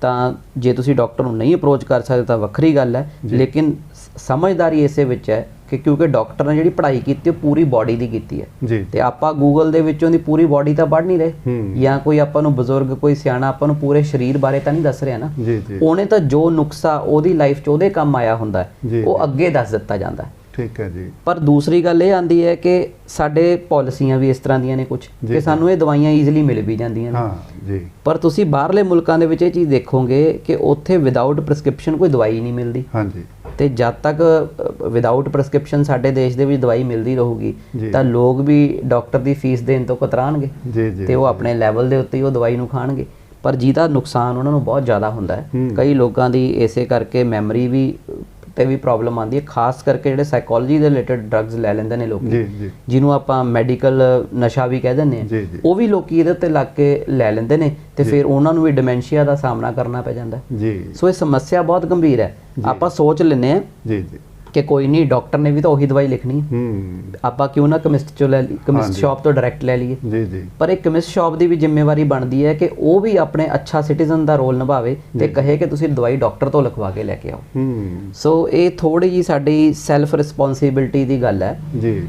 ਤਾਂ ਜੇ ਤੁਸੀਂ ਡਾਕਟਰ ਨੂੰ ਨਹੀਂ ਅਪਰੋਚ ਕਰ ਸਕਦੇ ਤਾਂ ਵੱਖਰੀ ਗੱਲ ਹੈ। ਲੇਕਿਨ ਸਮਝਦਾਰੀ ਇਸੇ ਵਿੱਚ ਹੈ ਕਿ ਕਿਉਂਕਿ ਡਾਕਟਰ ਨੇ ਜਿਹੜੀ ਪੜ੍ਹਾਈ ਕੀਤੀ ਉਹ ਪੂਰੀ ਬਾਡੀ ਦੀ ਕੀਤੀ ਹੈ, ਤੇ ਆਪਾਂ ਗੂਗਲ ਦੇ ਵਿੱਚੋਂ ਦੀ ਪੂਰੀ ਬਾਡੀ ਤਾਂ ਪੜ੍ਹ ਨਹੀਂ ਰਹੇ, ਜਾਂ ਕੋਈ ਆਪਾਂ ਨੂੰ ਬਜ਼ੁਰਗ, ਕੋਈ ਸਿਆਣਾ ਆਪਾਂ ਨੂੰ ਪੂਰੇ ਸਰੀਰ ਬਾਰੇ ਤਾਂ ਨਹੀਂ ਦੱਸ ਰਿਹਾ ਨਾ। ਉਹਨੇ ਤਾਂ ਜੋ ਨੁਕਸਾ ਉਹਦੀ ਲਾਈਫ 'ਚ ਉਹਦੇ ਕੰਮ ਆਇਆ ਹੁੰਦਾ ਉਹ ਅੱਗੇ ਦੱਸ ਦਿੱਤਾ ਜਾਂਦਾ। ਠੀਕ ਹੈ ਜੀ। ਪਰ ਦੂਸਰੀ ਗੱਲ ਇਹ ਆਉਂਦੀ ਹੈ ਕਿ ਸਾਡੇ ਪਾਲਿਸੀਆਂ ਵੀ ਇਸ ਤਰ੍ਹਾਂ ਦੀਆਂ ਨੇ ਕੁਝ ਕਿ ਸਾਨੂੰ ਇਹ ਦਵਾਈਆਂ ਈਜ਼ੀਲੀ ਮਿਲ ਵੀ ਜਾਂਦੀਆਂ ਨੇ, ਪਰ ਤੁਸੀਂ ਬਾਹਰਲੇ ਮੁਲਕਾਂ ਦੇ ਵਿੱਚ ਇਹ ਚੀਜ਼ ਦੇਖੋਗੇ ਕਿ ਉੱਥੇ ਵਿਦਆਊਟ ਪ੍ਰਿਸਕ੍ਰਿਪਸ਼ਨ ਕੋਈ ਦਵਾਈ ਨਹੀਂ ਮਿਲਦੀ। ਤੇ ਜਦ ਤੱਕ ਵਿਦਆਊਟ ਪ੍ਰਿਸਕ੍ਰਿਪਸ਼ਨ ਸਾਡੇ ਦੇਸ਼ ਦੇ ਵਿੱਚ ਦਵਾਈ ਮਿਲਦੀ ਰਹੂਗੀ ਤਾਂ ਲੋਕ ਵੀ ਡਾਕਟਰ ਦੀ ਫੀਸ ਦੇਣ ਤੋਂ ਕਤਰਾਣਗੇ ਤੇ ਉਹ ਆਪਣੇ ਲੈਵਲ ਦੇ ਉੱਤੇ ਹੀ ਉਹ ਦਵਾਈ ਨੂੰ ਖਾਣਗੇ, ਪਰ ਜਿਹਦਾ ਨੁਕਸਾਨ ਉਹਨਾਂ ਨੂੰ ਬਹੁਤ ਜ਼ਿਆਦਾ ਹੁੰਦਾ ਹੈ। ਕਈ ਲੋਕਾਂ ਦੀ ਇਸੇ ਕਰਕੇ ਮੈਮਰੀ ਵੀ ਤੇ ਵੀ ਪ੍ਰੋਬਲਮ ਆਉਂਦੀ ਹੈ, ਖਾਸ ਕਰਕੇ ਜਿਹੜੇ ਸਾਈਕੋਲੋਜੀ ਦੇ ਰਿਲੇਟਡ ਡਰੱਗਸ ਲੈ ਲੈਂਦੇ ਨੇ ਲੋਕੀ, ਜਿਹਨੂੰ ਆਪਾਂ ਮੈਡੀਕਲ ਨਸ਼ਾ ਵੀ ਕਹਿ ਦਿੰਦੇ ਹਾਂ, ਉਹ ਵੀ ਲੋਕੀ ਇਹਦੇ ਉੱਤੇ ਲੱਗ ਕੇ ਲੈ ਲੈਂਦੇ ਨੇ ਤੇ ਫਿਰ ਉਹਨਾਂ ਨੂੰ ਵੀ ਡਿਮੈਂਸ਼ੀਆ ਦਾ ਸਾਹਮਣਾ ਕਰਨਾ ਪੈ ਜਾਂਦਾ। ਸੋ ਇਹ ਸਮੱਸਿਆ ਬਹੁਤ ਗੰਭੀਰ ਹੈ। ਆਪਾਂ ਸੋਚ ਲੈਂਦੇ ਹਾਂ ਕਿ ਕੋਈ ਨਹੀਂ, ਡਾਕਟਰ ਨੇ ਵੀ ਤਾਂ ਉਹੀ ਦਵਾਈ ਲਿਖਣੀ ਹੈ, ਆਪਾਂ ਕਿਉਂ ਨਾ ਕੈਮਿਸਟ ਚੋਂ ਲੈ ਲਈ, ਕੈਮਿਸਟ ਸ਼ਾਪ ਤੋਂ ਡਾਇਰੈਕਟ ਲੈ ਲਈਏ। ਪਰ ਇੱਕ ਕੈਮਿਸਟ ਸ਼ਾਪ ਦੀ ਵੀ ਜ਼ਿੰਮੇਵਾਰੀ ਬਣਦੀ ਹੈ ਕਿ ਉਹ ਵੀ ਆਪਣੇ ਅੱਛਾ ਸਿਟੀਜ਼ਨ ਦਾ ਰੋਲ ਨਿਭਾਵੇ ਤੇ ਕਹੇ ਕਿ ਤੁਸੀਂ ਦਵਾਈ ਡਾਕਟਰ ਤੋਂ ਲਿਖਵਾ ਕੇ ਲੈ ਕੇ ਆਓ। ਸੋ ਇਹ ਥੋੜੀ ਜੀ ਸਾਡੀ ਸੈਲਫ ਰਿਸਪੌਂਸਿਬਿਲਟੀ ਦੀ ਗੱਲ ਹੈ।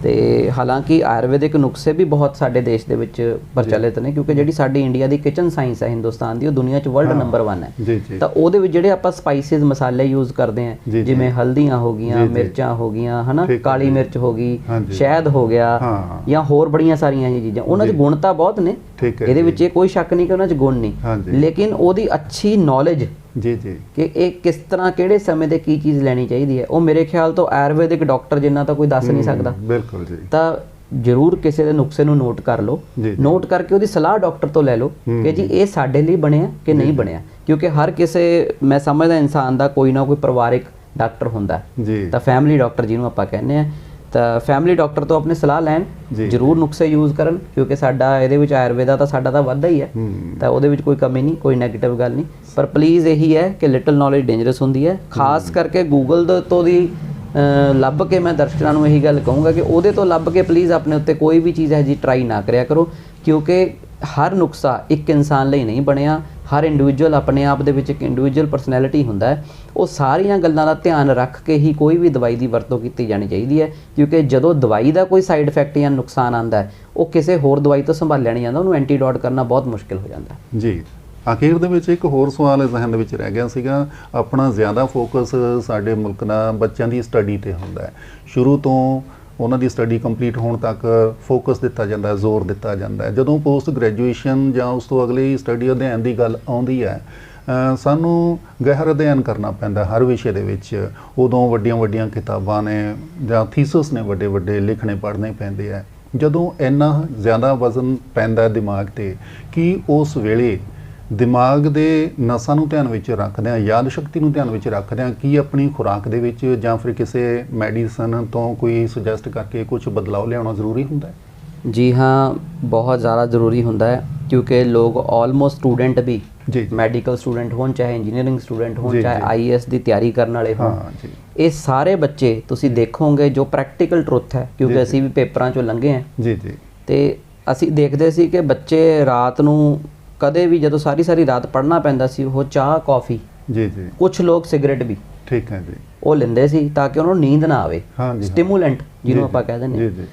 ਤੇ ਹਾਲਾਂਕਿ ਆਯੁਰਵੈਦਿਕ ਨੁਸਖੇ ਵੀ ਬਹੁਤ ਸਾਡੇ ਦੇਸ਼ ਦੇ ਵਿੱਚ ਪ੍ਰਚਲਿਤ ਨੇ, ਕਿਉਂਕਿ ਜਿਹੜੀ ਸਾਡੀ ਇੰਡੀਆ ਦੀ ਕਿਚਨ ਸਾਇੰਸ ਹੈ ਹਿੰਦੁਸਤਾਨ ਦੀ, ਉਹ ਦੁਨੀਆ 'ਚ ਵਰਲਡ ਨੰਬਰ 1 ਹੈ। ਤਾਂ ਉਹਦੇ ਵਿੱਚ ਜਿਹੜੇ ਆਪਾਂ ਸਪਾਈਸਿਸ, ਮਸਾਲੇ ਯੂਜ਼ ਕਰਦੇ ਹਾਂ, ਜਿਵੇਂ ਹਲਦੀਆਂ ਹੋ ਗਈਆਂ, ਮਿਰਚਾਂ ਹੋ ਗਈਆਂ, ਹਨਾ, ਕਾਲੀ ਮਿਰਚ ਹੋ ਗਈ, ਸ਼ਹਿਦ ਹੋ ਗਿਆ, ਜਾਂ ਹੋਰ ਬੜੀਆਂ ਸਾਰੀਆਂ ਇਹ ਚੀਜ਼ਾਂ, ਉਹਨਾਂ 'ਚ ਗੁਣ ਤਾਂ ਬਹੁਤ ਨੇ, ਇਹਦੇ ਵਿੱਚ ਇਹ ਕੋਈ ਸ਼ੱਕ ਨਹੀਂ ਕਿ ਉਹਨਾਂ 'ਚ ਗੁਣ ਨਹੀਂ, ਲੇਕਿਨ ਉਹਦੀ ਅੱਛੀ ਨੌਲੇਜ ਕਿ ਇਹ ਕਿਸ ਤਰ੍ਹਾਂ ਕਿਹੜੇ ਸਮੇਂ ਤੇ ਕੀ ਚੀਜ਼ ਲੈਣੀ ਚਾਹੀਦੀ ਹੈ, ਉਹ ਮੇਰੇ ਖਿਆਲ ਤੋਂ ਆਯੁਰਵੈਦਿਕ ਡਾਕਟਰ ਜਿੰਨਾ ਤਾਂ ਕੋਈ ਦੱਸ ਨਹੀਂ ਸਕਦਾ। ਬਿਲਕੁਲ ਜੀ। ਤਾਂ ਜ਼ਰੂਰ ਕਿਸੇ ਦੇ ਨੁਕਸੇ ਨੂੰ ਨੋਟ ਕਰ ਲਓ, ਨੋਟ ਕਰਕੇ ਉਹਦੀ ਸਲਾਹ ਡਾਕਟਰ ਤੋਂ ਲੈ ਲਓ ਕਿ ਜੀ ਇਹ ਸਾਡੇ ਲਈ ਬਣਿਆ ਕਿ ਨਹੀਂ ਬਣਿਆ, ਕਿਉਂਕਿ ਹਰ ਕਿਸੇ, ਮੈਂ ਸਮਝਦਾ ਇਨਸਾਨ ਦਾ ਕੋਈ ਨਾ ਕੋਈ ਪਰਿਵਾਰਿਕ ਡਾਕਟਰ ਹੁੰਦਾ, ਤਾਂ ਫੈਮਿਲੀ ਡਾਕਟਰ ਜਿਹਨੂੰ ਆਪਾਂ ਕਹਿੰਦੇ ਆ, ਤਾਂ ਫੈਮਿਲੀ ਡਾਕਟਰ ਤੋਂ ਆਪਣੀ ਸਲਾਹ ਲੈਣ, ਜ਼ਰੂਰ ਨੁਸਖੇ ਯੂਜ਼ ਕਰਨ, ਕਿਉਂਕਿ ਸਾਡਾ ਇਹਦੇ ਵਿੱਚ ਆਯੁਰਵੇਦਾ ਤਾਂ ਸਾਡਾ ਤਾਂ ਵੱਧਦਾ ਹੀ ਹੈ, ਤਾਂ ਉਹਦੇ ਵਿੱਚ ਕੋਈ ਕਮੀ ਨਹੀਂ, ਕੋਈ ਨੈਗੇਟਿਵ ਗੱਲ ਨਹੀਂ। ਪਰ ਪਲੀਜ਼ ਇਹੀ ਹੈ ਕਿ ਲਿਟਲ ਨੌਲੇਜ ਡੇਂਜਰਸ ਹੁੰਦੀ ਹੈ, ਖਾਸ ਕਰਕੇ ਗੂਗਲ ਤੋਂ ਦੀ ਲੱਭ ਕੇ ਮੈਂ ਦਰਸ਼ਕਾਂ ਨੂੰ ਇਹੀ ਗੱਲ ਕਹੂੰਗਾ ਕਿ ਉਹਦੇ ਤੋਂ ਲੱਭ ਕੇ ਪਲੀਜ਼ ਆਪਣੇ ਉੱਤੇ ਕੋਈ ਵੀ ਚੀਜ਼ ਹੈ ਜੀ ਟਰਾਈ ਨਾ ਕਰਿਆ ਕਰੋ, ਕਿਉਂਕਿ ਹਰ ਨੁਸਖਾ ਇੱਕ ਇਨਸਾਨ ਲਈ ਨਹੀਂ ਬਣਿਆ। ਹਰ ਇੰਡੀਵਿਜੂਅਲ ਆਪਣੇ ਆਪ ਦੇ ਵਿੱਚ ਇੱਕ ਇੰਡੀਵਿਜੂਅਲ ਪਰਸਨੈਲਿਟੀ ਹੁੰਦਾ ਹੈ, ਉਹ ਸਾਰੀਆਂ ਗੱਲਾਂ ਦਾ ਧਿਆਨ ਰੱਖ ਕੇ ਹੀ ਕੋਈ ਵੀ ਦਵਾਈ ਦੀ ਵਰਤੋਂ ਕੀਤੀ ਜਾਣੀ ਚਾਹੀਦੀ ਹੈ, ਕਿਉਂਕਿ ਜਦੋਂ ਦਵਾਈ ਦਾ ਕੋਈ ਸਾਈਡ ਇਫੈਕਟ ਜਾਂ ਨੁਕਸਾਨ ਆਉਂਦਾ ਹੈ, ਉਹ ਕਿਸੇ ਹੋਰ ਦਵਾਈ ਤੋਂ ਸੰਭਾਲਿਆ ਨਹੀਂ ਜਾਂਦਾ, ਉਹਨੂੰ ਐਂਟੀਡੋਟ ਕਰਨਾ ਬਹੁਤ ਮੁਸ਼ਕਿਲ ਹੋ ਜਾਂਦਾ ਹੈ। ਜੀ। ਅਖੀਰ ਦੇ ਵਿੱਚ ਇੱਕ ਹੋਰ ਸਵਾਲ ਜ਼ਹਿਨ ਦੇ ਵਿੱਚ ਰਹਿ ਗਿਆ ਸੀਗਾ, ਆਪਣਾ ਜ਼ਿਆਦਾ ਫੋਕਸ ਸਾਡੇ ਮੁਲਕ ਦਾ ਬੱਚਿਆਂ ਦੀ ਸਟੱਡੀ 'ਤੇ ਹੁੰਦਾ ਹੈ, ਸ਼ੁਰੂ ਤੋਂ ਉਹਨਾਂ ਦੀ ਸਟੱਡੀ ਕੰਪਲੀਟ ਹੋਣ ਤੱਕ ਫੋਕਸ ਦਿੱਤਾ ਜਾਂਦਾ ਹੈ, ਜ਼ੋਰ ਦਿੱਤਾ ਜਾਂਦਾ ਹੈ। ਜਦੋਂ ਪੋਸਟ ਗ੍ਰੈਜੂਏਸ਼ਨ ਜਾਂ ਉਸ ਤੋਂ ਅਗਲੀ ਸਟੱਡੀ ਅਧਿਐਨ ਦੀ ਗੱਲ ਆਉਂਦੀ ਹੈ, ਸਾਨੂੰ ਗਹਿਰਾ ਅਧਿਐਨ ਕਰਨਾ ਪੈਂਦਾ ਹਰ ਵਿਸ਼ੇ ਦੇ ਵਿੱਚ। ਉਦੋਂ ਵੱਡੀਆਂ ਕਿਤਾਬਾਂ ਨੇ ਜਾਂ ਥੀਸਿਸ ਨੇ ਵੱਡੇ ਲਿਖਣੇ ਪੜ੍ਹਨੇ ਪੈਂਦੇ ਆ। ਜਦੋਂ ਇੰਨਾ ਜ਼ਿਆਦਾ ਵਜ਼ਨ ਪੈਂਦਾ ਦਿਮਾਗ 'ਤੇ ਕਿ ਉਸ ਵੇਲੇ ਦਿਮਾਗ ਦੇ ਨਸਾਂ ਨੂੰ ਧਿਆਨ ਵਿੱਚ ਰੱਖਦਿਆਂ, ਯਾਦ ਸ਼ਕਤੀ ਨੂੰ ਧਿਆਨ ਵਿੱਚ ਰੱਖਦਿਆਂ ਕੀ ਆਪਣੀ ਖੁਰਾਕ ਦੇ ਵਿੱਚ ਜਾਂ ਫਿਰ ਕਿਸੇ ਮੈਡੀਸਨ ਤੋਂ ਕੋਈ ਸੁਜੈਸਟ ਕਰਕੇ ਕੁਝ ਬਦਲਾਅ ਲਿਆਉਣਾ ਜ਼ਰੂਰੀ ਹੁੰਦਾ ਹੈ? ਜੀ ਹਾਂ, ਬਹੁਤ ਜ਼ਿਆਦਾ ਜ਼ਰੂਰੀ ਹੁੰਦਾ ਹੈ, ਕਿਉਂਕਿ ਲੋਕ ਆਲਮੋਸਟ ਸਟੂਡੈਂਟ ਵੀ, ਮੈਡੀਕਲ ਸਟੂਡੈਂਟ ਹੋਣ ਚਾਹੇ ਇੰਜੀਨੀਅਰਿੰਗ ਸਟੂਡੈਂਟ ਹੋਣ ਚਾਹੇ IAS ਦੀ ਤਿਆਰੀ ਕਰਨ ਵਾਲੇ ਹੋਣ, ਇਹ ਸਾਰੇ ਬੱਚੇ ਤੁਸੀਂ ਦੇਖੋਗੇ ਜੋ ਪ੍ਰੈਕਟੀਕਲ ਟਰੁੱਥ ਹੈ, ਕਿਉਂਕਿ ਅਸੀਂ ਵੀ ਪੇਪਰਾਂ 'ਚੋਂ ਲੰਘੇ ਹਾਂ ਤੇ ਅਸੀਂ ਦੇਖਦੇ ਸੀ ਕਿ ਬੱਚੇ ਰਾਤ ਨੂੰ ਕਦੇ ਵੀ ਜਦੋਂ ਸਾਰੀ ਰਾਤ ਪੜ੍ਹਨਾ ਪੈਂਦਾ ਸੀ, ਉਹ ਚਾਹ ਕੌਫੀ, ਕੁਝ ਲੋਕ ਸਿਗਰਟ ਵੀ ਉਹ ਲੈਂਦੇ ਸੀ ਤਾਂ ਕਿ ਉਹਨਾਂ ਨੂੰ ਨੀਂਦ ਨਾ ਆਵੇ, ਸਟਿਮੂਲੈਂਟ ਜਿਹਨੂੰ ਆਪਾਂ ਕਹਿ ਦਿੰਦੇ ਹਾਂ।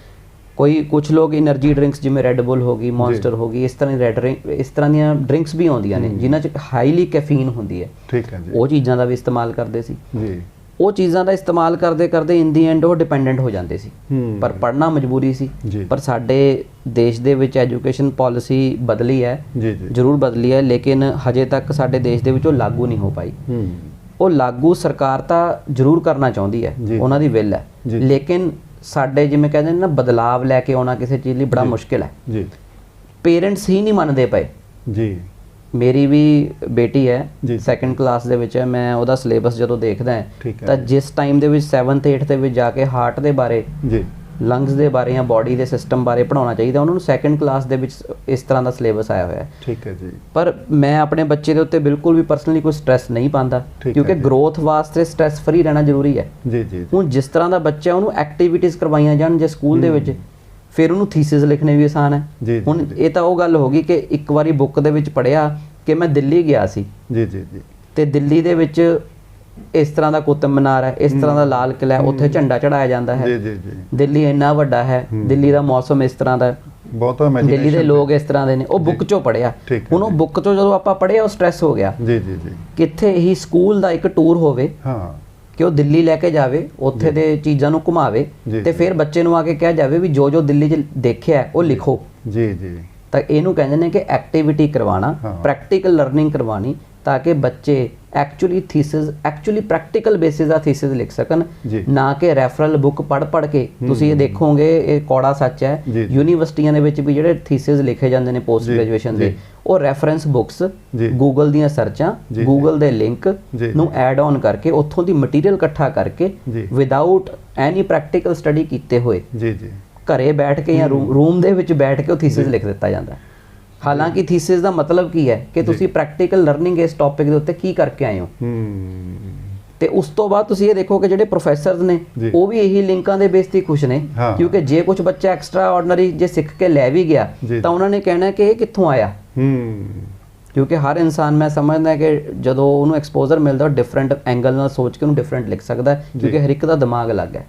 ਕੁਝ ਲੋਕ એનર્ਜੀ ਡਰਿੰਕਸ ਜਿਵੇਂ ਰੈੱਡ ਬੁੱਲ ਹੋ ਗਈ, ਮੌਨਸਟਰ ਹੋ ਗਈ, ਇਸ ਤਰ੍ਹਾਂ ਦੀਆਂ ਡਰਿੰਕਸ ਵੀ ਆਉਂਦੀਆਂ ਨੇ ਜਿਨ੍ਹਾਂ 'ਚ ਹਾਈਲੀ ਕੈਫੀਨ ਹੁੰਦੀ ਹੈ, ਉਹ ਚੀਜ਼ਾਂ ਦਾ ਵੀ ਇਸਤੇਮਾਲ ਕਰਦੇ ਸੀ। ਉਹ ਚੀਜ਼ਾਂ ਦਾ ਇਸਤੇਮਾਲ ਕਰਦੇ ਕਰਦੇ ਇਨ ਦੀ ਐਂਡ ਉਹ ਡਿਪੈਂਡੈਂਟ ਹੋ ਜਾਂਦੇ ਸੀ, ਪਰ ਪੜ੍ਹਨਾ ਮਜਬੂਰੀ ਸੀ। ਪਰ ਸਾਡੇ ਦੇਸ਼ ਦੇ ਵਿੱਚ ਐਜੂਕੇਸ਼ਨ ਪਾਲਿਸੀ ਬਦਲੀ ਹੈ, ਜ਼ਰੂਰ ਬਦਲੀ ਹੈ, ਲੇਕਿਨ ਹਜੇ ਤੱਕ ਸਾਡੇ ਦੇਸ਼ ਦੇ ਵਿੱਚ ਉਹ ਲਾਗੂ ਨਹੀਂ ਹੋ ਪਾਈ। ਉਹ ਲਾਗੂ ਸਰਕਾਰ ਤਾਂ ਜ਼ਰੂਰ ਕਰਨਾ ਚਾਹੁੰਦੀ ਹੈ, ਉਹਨਾਂ ਦੀ ਵਿਲ ਹੈ, ਲੇਕਿਨ ਸਾਡੇ ਜਿਵੇਂ ਕਹਿੰਦੇ ਨੇ ਨਾ, ਬਦਲਾਵ ਲੈ ਕੇ ਆਉਣਾ ਕਿਸੇ ਚੀਜ਼ ਲਈ ਬੜਾ ਮੁਸ਼ਕਿਲ ਹੈ। ਪੇਰੈਂਟਸ ਹੀ ਨਹੀਂ ਮੰਨਦੇ ਪਏ। ਮੇਰੀ ਵੀ ਬੇਟੀ ਹੈ, 2nd ਕਲਾਸ ਦੇ ਵਿੱਚ ਹੈ, ਮੈਂ ਉਹਦਾ ਸਿਲੇਬਸ ਜਦੋਂ ਦੇਖਦਾ ਤਾਂ ਜਿਸ ਟਾਈਮ ਦੇ ਵਿੱਚ 7th 8th ਦੇ ਵਿੱਚ ਜਾ ਕੇ ਹਾਰਟ ਦੇ ਬਾਰੇ, ਲੰਗਸ ਦੇ ਬਾਰੇ ਜਾਂ ਬੋਡੀ ਦੇ ਸਿਸਟਮ ਬਾਰੇ ਪੜ੍ਹਾਉਣਾ ਚਾਹੀਦਾ, ਉਹਨਾਂ ਨੂੰ 2nd ਕਲਾਸ ਦੇ ਵਿੱਚ ਇਸ ਤਰ੍ਹਾਂ ਦਾ ਸਿਲੇਬਸ ਆਇਆ ਹੋਇਆ ਹੈ। ਪਰ ਮੈਂ ਆਪਣੇ ਬੱਚੇ ਦੇ ਉੱਤੇ ਬਿਲਕੁਲ ਵੀ ਪਰਸਨਲੀ ਕੋਈ ਸਟ੍ਰੈਸ ਨਹੀਂ ਪਾਉਂਦਾ, ਕਿਉਂਕਿ ਗਰੋਥ ਵਾਸਤੇ ਸਟ੍ਰੈਸ ਫਰੀ ਰਹਿਣਾ ਜ਼ਰੂਰੀ ਹੈ। ਹੁਣ ਜਿਸ ਤਰ੍ਹਾਂ ਦਾ ਬੱਚਾ, ਉਹਨੂੰ ਐਕਟੀਵਿਟੀਜ਼ ਕਰਵਾਈਆਂ ਜਾਣ ਜੇ ਸਕੂਲ ਦੇ ਵਿੱਚ, ਫਿਰ ਉਹਨੂੰ ਥੀਸਿਸ ਲਿਖਣੇ ਵੀ ਆਸਾਨ ਹੈ। ਹੁਣ ਇਹ ਤਾਂ ਉਹ ਗੱਲ ਹੋ ਗਈ ਕਿ ਇੱਕ ਵਾਰੀ ਬੁੱਕ ਦੇ ਵਿੱਚ ਪੜ੍ਹਿਆ ਕਿ ਮੈਂ ਦਿੱਲੀ ਗਿਆ ਸੀ ਤੇ ਦਿੱਲੀ ਦੇ ਵਿੱਚ ਇਸ ਤਰ੍ਹਾਂ ਦਾ ਕੁਤਬ ਮੀਨਾਰ ਹੈ, ਇਸ ਤਰ੍ਹਾਂ ਦਾ ਲਾਲ ਕਿਲ੍ਹਾ, ਉੱਥੇ ਝੰਡਾ ਚੜਾਇਆ ਜਾਂਦਾ ਹੈ, ਦਿੱਲੀ ਇੰਨਾ ਵੱਡਾ ਹੈ, ਦਿੱਲੀ ਦਾ ਮੌਸਮ ਇਸ ਤਰ੍ਹਾਂ ਦਾ, ਦਿੱਲੀ ਦੇ ਲੋਕ ਇਸ ਤਰ੍ਹਾਂ ਦੇ ਨੇ। ਉਹ ਬੁੱਕ ਚੋਂ ਪੜ੍ਹਿਆ। ਹੁਣ ਉਹ ਬੁੱਕ ਚੋਂ ਜਦੋਂ ਆਪਾਂ ਪੜ੍ਹਿਆ, ਉਹ ਸਟ੍ਰੈਸ ਹੋ ਗਿਆ। ਕਿੱਥੇ ਹੀ ਸਕੂਲ ਦਾ ਇੱਕ ਟੂਰ ਹੋਵੇ ਕਿ ਉਹ ਦਿੱਲੀ ਲੈ ਕੇ ਜਾਵੇ, ਉੱਥੇ ਦੇ ਚੀਜ਼ਾਂ ਨੂੰ ਘੁਮਾਵੇ ਤੇ ਫਿਰ ਬੱਚੇ ਨੂੰ ਆ ਕੇ ਕਿਹਾ ਜਾਵੇ ਵੀ ਜੋ ਦਿੱਲੀ 'ਚ ਦੇਖਿਆ ਉਹ ਲਿਖੋ। ਤਾਂ ਇਹਨੂੰ ਕਹਿੰਦੇ ਨੇ ਕਿ ਐਕਟੀਵਿਟੀ ਕਰਵਾਉਣਾ, ਪ੍ਰੈਕਟੀਕਲ ਲਰਨਿੰਗ ਕਰਵਾਉਣੀ, ਤਾਂ ਕਿ ਬੱਚੇ ਐਕਚੁਅਲੀ ਪ੍ਰੈਕਟੀਕਲ ਬੇਸਿਸ ਦਾ ਥੀਸਿਸ ਲਿਖ ਸਕਣ, ਨਾ ਕਿ ਰੈਫਰਲ ਬੁੱਕ ਪੜ੍ਹ ਕੇ। ਤੁਸੀਂ ਇਹ ਦੇਖੋਗੇ, ਇਹ ਕੌੜਾ ਸੱਚ ਹੈ, ਯੂਨੀਵਰਸਿਟੀਆਂ ਦੇ ਵਿੱਚ ਵੀ ਜਿਹੜੇ ਥੀਸਿਸ ਲਿਖੇ ਜਾਂਦੇ ਨੇ ਪੋਸਟ ਗ੍ਰੈਜੂਏਸ਼ਨ ਦੇ, ਉਹ ਰੈਫਰੈਂਸ ਬੁੱਕਸ, ਗੂਗਲ ਦੀਆਂ ਸਰਚਾਂ, ਗੂਗਲ ਦੇ ਲਿੰਕ ਨੂੰ ਐਡ ਔਨ ਕਰਕੇ ਉੱਥੋਂ ਦੀ ਮਟੀਰੀਅਲ ਇਕੱਠਾ ਕਰਕੇ ਵਿਦਆਊਟ ਐਨੀ ਪ੍ਰੈਕਟੀਕਲ ਸਟੱਡੀ ਕੀਤੇ ਹੋਏ ਘਰੇ ਬੈਠ ਕੇ ਜਾਂ ਰੂਮ ਦੇ ਵਿੱਚ ਬੈਠ ਕੇ ਉਹ ਥੀਸਿਸ ਲਿਖ ਦਿੱਤਾ ਜਾਂਦਾ। ਹਾਲਾਂਕਿ ਥੀਸਿਸ ਦਾ ਮਤਲਬ ਕੀ ਹੈ ਕਿ ਤੁਸੀਂ ਪ੍ਰੈਕਟੀਕਲ ਲਰਨਿੰਗ ਇਸ ਟੌਪਿਕ ਦੇ ਉੱਤੇ ਕੀ ਕਰਕੇ ਆਏ ਹੋ। ਤੇ ਉਸ ਤੋਂ ਬਾਅਦ ਤੁਸੀਂ ਇਹ ਦੇਖੋ ਕਿ ਜਿਹੜੇ ਪ੍ਰੋਫੈਸਰਸ ਨੇ ਉਹ ਵੀ ਇਹੀ ਲਿੰਕਾਂ ਦੇ ਬੇਸ ਤੇ ਖੁਸ਼ ਨੇ, ਕਿਉਂਕਿ ਜੇ ਕੁਝ ਬੱਚਾ ਐਕਸਟਰਾ ਆਰਡੀਨਰੀ ਜੇ ਸਿੱਖ ਕੇ ਲੈ ਵੀ ਗਿਆ ਤਾਂ ਉਹਨਾਂ ਨੇ ਕਹਿਣਾ ਕਿ ਇਹ ਕਿੱਥੋਂ ਆਇਆ। ਕਿਉਂਕਿ ਹਰ ਇਨਸਾਨ, ਮੈਂ ਸਮਝਦਾ ਕਿ ਜਦੋਂ ਉਹਨੂੰ ਐਕਸਪੋਜ਼ਰ ਮਿਲਦਾ, ਉਹ ਡਿਫਰੈਂਟ ਐਂਗਲ ਨਾਲ ਸੋਚ ਕੇ ਉਹਨੂੰ ਡਿਫਰੈਂਟ ਲਿਖ ਸਕਦਾ, ਕਿਉਂਕਿ ਹਰ ਇੱਕ ਦਾ ਦਿਮਾਗ ਅਲੱਗ ਹੈ।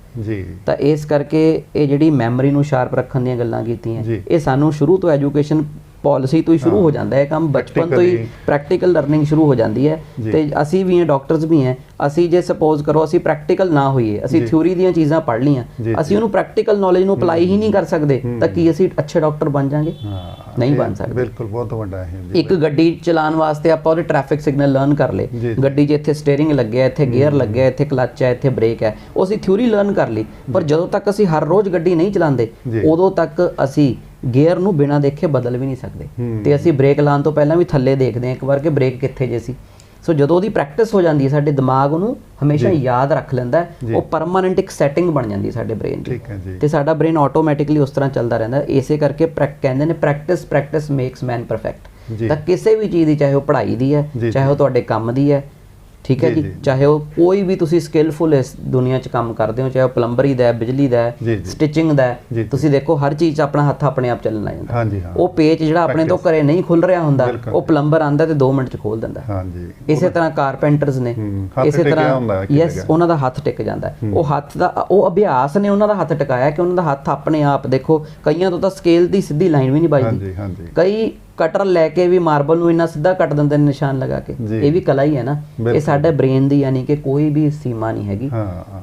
ਤਾਂ ਇਸ ਕਰਕੇ ਇਹ ਜਿਹੜੀ ਮੈਮਰੀ ਨੂੰ ਸ਼ਾਰਪ ਰੱਖਣ ਦੀਆਂ ਗੱਲਾਂ ਕੀਤੀਆਂ, ਇਹ ਸਾਨੂੰ ਸ਼ੁਰੂ ਤੋਂ ਐਜੂਕੇਸ਼ਨ ਪਾਲਿਸੀ ਤੋਂ ਹੀ ਸ਼ੁਰੂ ਹੋ ਜਾਂਦਾ ਹੈ ਕੰਮ, ਬਚਪਨ ਤੋਂ ਹੀ ਪ੍ਰੈਕਟੀਕਲ ਲਰਨਿੰਗ ਸ਼ੁਰੂ ਹੋ ਜਾਂਦੀ ਹੈ। ਤੇ ਅਸੀਂ ਵੀ ਹਾਂ, ਡਾਕਟਰਸ ਵੀ ਹਾਂ, ਅਸੀਂ ਜੇ ਸਪੋਜ਼ ਕਰੋ ਅਸੀਂ ਪ੍ਰੈਕਟੀਕਲ ਨਾ ਹੋਈਏ, ਅਸੀਂ ਥਿਊਰੀ ਦੀਆਂ ਚੀਜ਼ਾਂ ਪੜ੍ਹ ਲਈਆਂ, ਅਸੀਂ ਉਹਨੂੰ ਪ੍ਰੈਕਟੀਕਲ ਨੌਲੇਜ ਨੂੰ ਅਪਲਾਈ ਹੀ ਨਹੀਂ ਕਰ ਸਕਦੇ, ਤਾਂ ਕੀ ਅਸੀਂ ਅੱਛੇ ਡਾਕਟਰ ਬਣ ਜਾਵਾਂਗੇ? ਨਹੀਂ ਬਣ ਸਕਦੇ। ਬਿਲਕੁਲ, ਬਹੁਤ ਵੱਡਾ ਹੈ। ਇੱਕ ਗੱਡੀ ਚਲਾਉਣ ਵਾਸਤੇ ਆਪਾਂ ਉਹਦੇ ਟ੍ਰੈਫਿਕ ਸਿਗਨਲ ਲਰਨ ਕਰ ਲਏ, ਗੱਡੀ 'ਚ ਇੱਥੇ ਸਟੀਅਰਿੰਗ ਲੱਗਿਆ, ਇੱਥੇ ਗੀਅਰ ਲੱਗਿਆ, ਇੱਥੇ ਕਲੱਚ ਹੈ, ਇੱਥੇ ਬ੍ਰੇਕ ਹੈ, ਉਹ ਅਸੀਂ ਥਿਊਰੀ ਲਰਨ ਕਰ ਲਈ। ਪਰ ਜਦੋਂ ਤੱਕ ਅਸੀਂ ਹਰ ਰੋਜ਼ ਗੱਡੀ ਨਹੀਂ ਚਲਾਉਂਦੇ, ਉਦੋਂ ਤੱਕ ਅਸੀਂ ਗੇਅਰ ਨੂੰ ਬਿਨਾਂ ਦੇਖੇ ਬਦਲ ਵੀ ਨਹੀਂ ਸਕਦੇ, ਤੇ ਅਸੀਂ ਬ੍ਰੇਕ ਲਾਉਣ ਤੋਂ ਪਹਿਲਾਂ ਵੀ ਥੱਲੇ ਦੇਖਦੇ ਹਾਂ ਇੱਕ ਵਾਰ ਕਿ ਬ੍ਰੇਕ ਕਿੱਥੇ ਜੇ ਸੀ। ਸੋ ਜਦੋਂ ਉਹਦੀ ਪ੍ਰੈਕਟਿਸ ਹੋ ਜਾਂਦੀ ਹੈ, ਸਾਡੇ ਦਿਮਾਗ ਉਹਨੂੰ ਹਮੇਸ਼ਾ ਯਾਦ ਰੱਖ ਲੈਂਦਾ, ਉਹ ਪਰਮਾਨੈਂਟ ਇੱਕ ਸੈਟਿੰਗ ਬਣ ਜਾਂਦੀ ਸਾਡੇ ਬ੍ਰੇਨ ਦੀ, ਤੇ ਸਾਡਾ ਬ੍ਰੇਨ ਆਟੋਮੈਟਿਕਲੀ ਉਸ ਤਰ੍ਹਾਂ ਚੱਲਦਾ ਰਹਿੰਦਾ। ਇਸੇ ਕਰਕੇ ਕਹਿੰਦੇ ਨੇ ਪ੍ਰੈਕਟਿਸ ਮੇਕਸ ਮੈਨ ਪਰਫੈਕਟ। ਤਾਂ ਕਿਸੇ ਵੀ ਚੀਜ਼ ਦੀ, ਚਾਹੇ ਉਹ ਪੜ੍ਹਾਈ ਦੀ ਹੈ, ਚਾਹੇ ਉਹ ਤੁਹਾਡੇ ਕੰਮ ਦੀ ਹੈ, ਠੀਕ ਹੈ ਜੀ, ਚਾਹੇ ਉਹ ਕੋਈ ਵੀ ਤੁਸੀਂ ਸਕਿੱਲਫੁਲ ਇਸ ਦੁਨੀਆ 'ਚ ਕੰਮ ਕਰਦੇ ਹੋ, ਚਾਹੇ ਉਹ ਪਲੰਬਰੀ ਦਾ, ਬਿਜਲੀ ਦਾ, ਸਟਿਚਿੰਗ ਦਾ, ਤੁਸੀਂ ਦੇਖੋ ਹਰ ਚੀਜ਼ 'ਚ ਆਪਣਾ ਹੱਥ ਆਪਣੇ ਆਪ ਚੱਲਣ ਲੱਗ ਜਾਂਦਾ। ਉਹ ਪੇਚ ਜਿਹੜਾ ਆਪਣੇ ਤੋਂ ਘਰੇ ਨਹੀਂ ਖੁੱਲ ਰਿਹਾ ਹੁੰਦਾ, ਉਹ ਪਲੰਬਰ ਆਉਂਦਾ ਤੇ 2 ਮਿੰਟ 'ਚ ਖੋਲ ਦਿੰਦਾ। ਇਸੇ ਤਰ੍ਹਾਂ ਕਾਰਪੈਂਟਰਸ ਨੇ, ਇਸੇ ਤਰ੍ਹਾਂ ਯੈਸ, ਉਹਨਾਂ ਦਾ ਹੱਥ ਟਿਕ ਜਾਂਦਾ। ਉਹ ਹੱਥ ਦਾ ਉਹ ਅਭਿਆਸ ਨੇ ਉਹਨਾਂ ਦਾ ਹੱਥ ਟਿਕਾਇਆ ਕਿ ਉਹਨਾਂ ਦਾ ਹੱਥ ਆਪਣੇ ਆਪ, ਦੇਖੋ ਕਈਆਂ ਤੋਂ ਤਾਂ ਸਕੇਲ ਦੀ ਸਿੱਧੀ ਲਾਈਨ ਵੀ ਨਹੀਂ ਵੱਜਦੀ, ਕਈ ਕਟਰ ਲੈ ਕੇ ਵੀ ਮਾਰਬਲ ਨੂੰ ਇੰਨਾ ਸਿੱਧਾ ਕੱਟ ਦਿੰਦੇ ਨੇ ਨਿਸ਼ਾਨ ਲਗਾ ਕੇ। ਇਹ ਵੀ ਕਲਾ ਹੀ ਹੈ ਨਾ, ਇਹ ਸਾਡੇ ਬ੍ਰੇਨ ਦੀ, ਯਾਨੀ ਕਿ ਕੋਈ ਵੀ ਸੀਮਾ ਨਹੀਂ ਹੈਗੀ।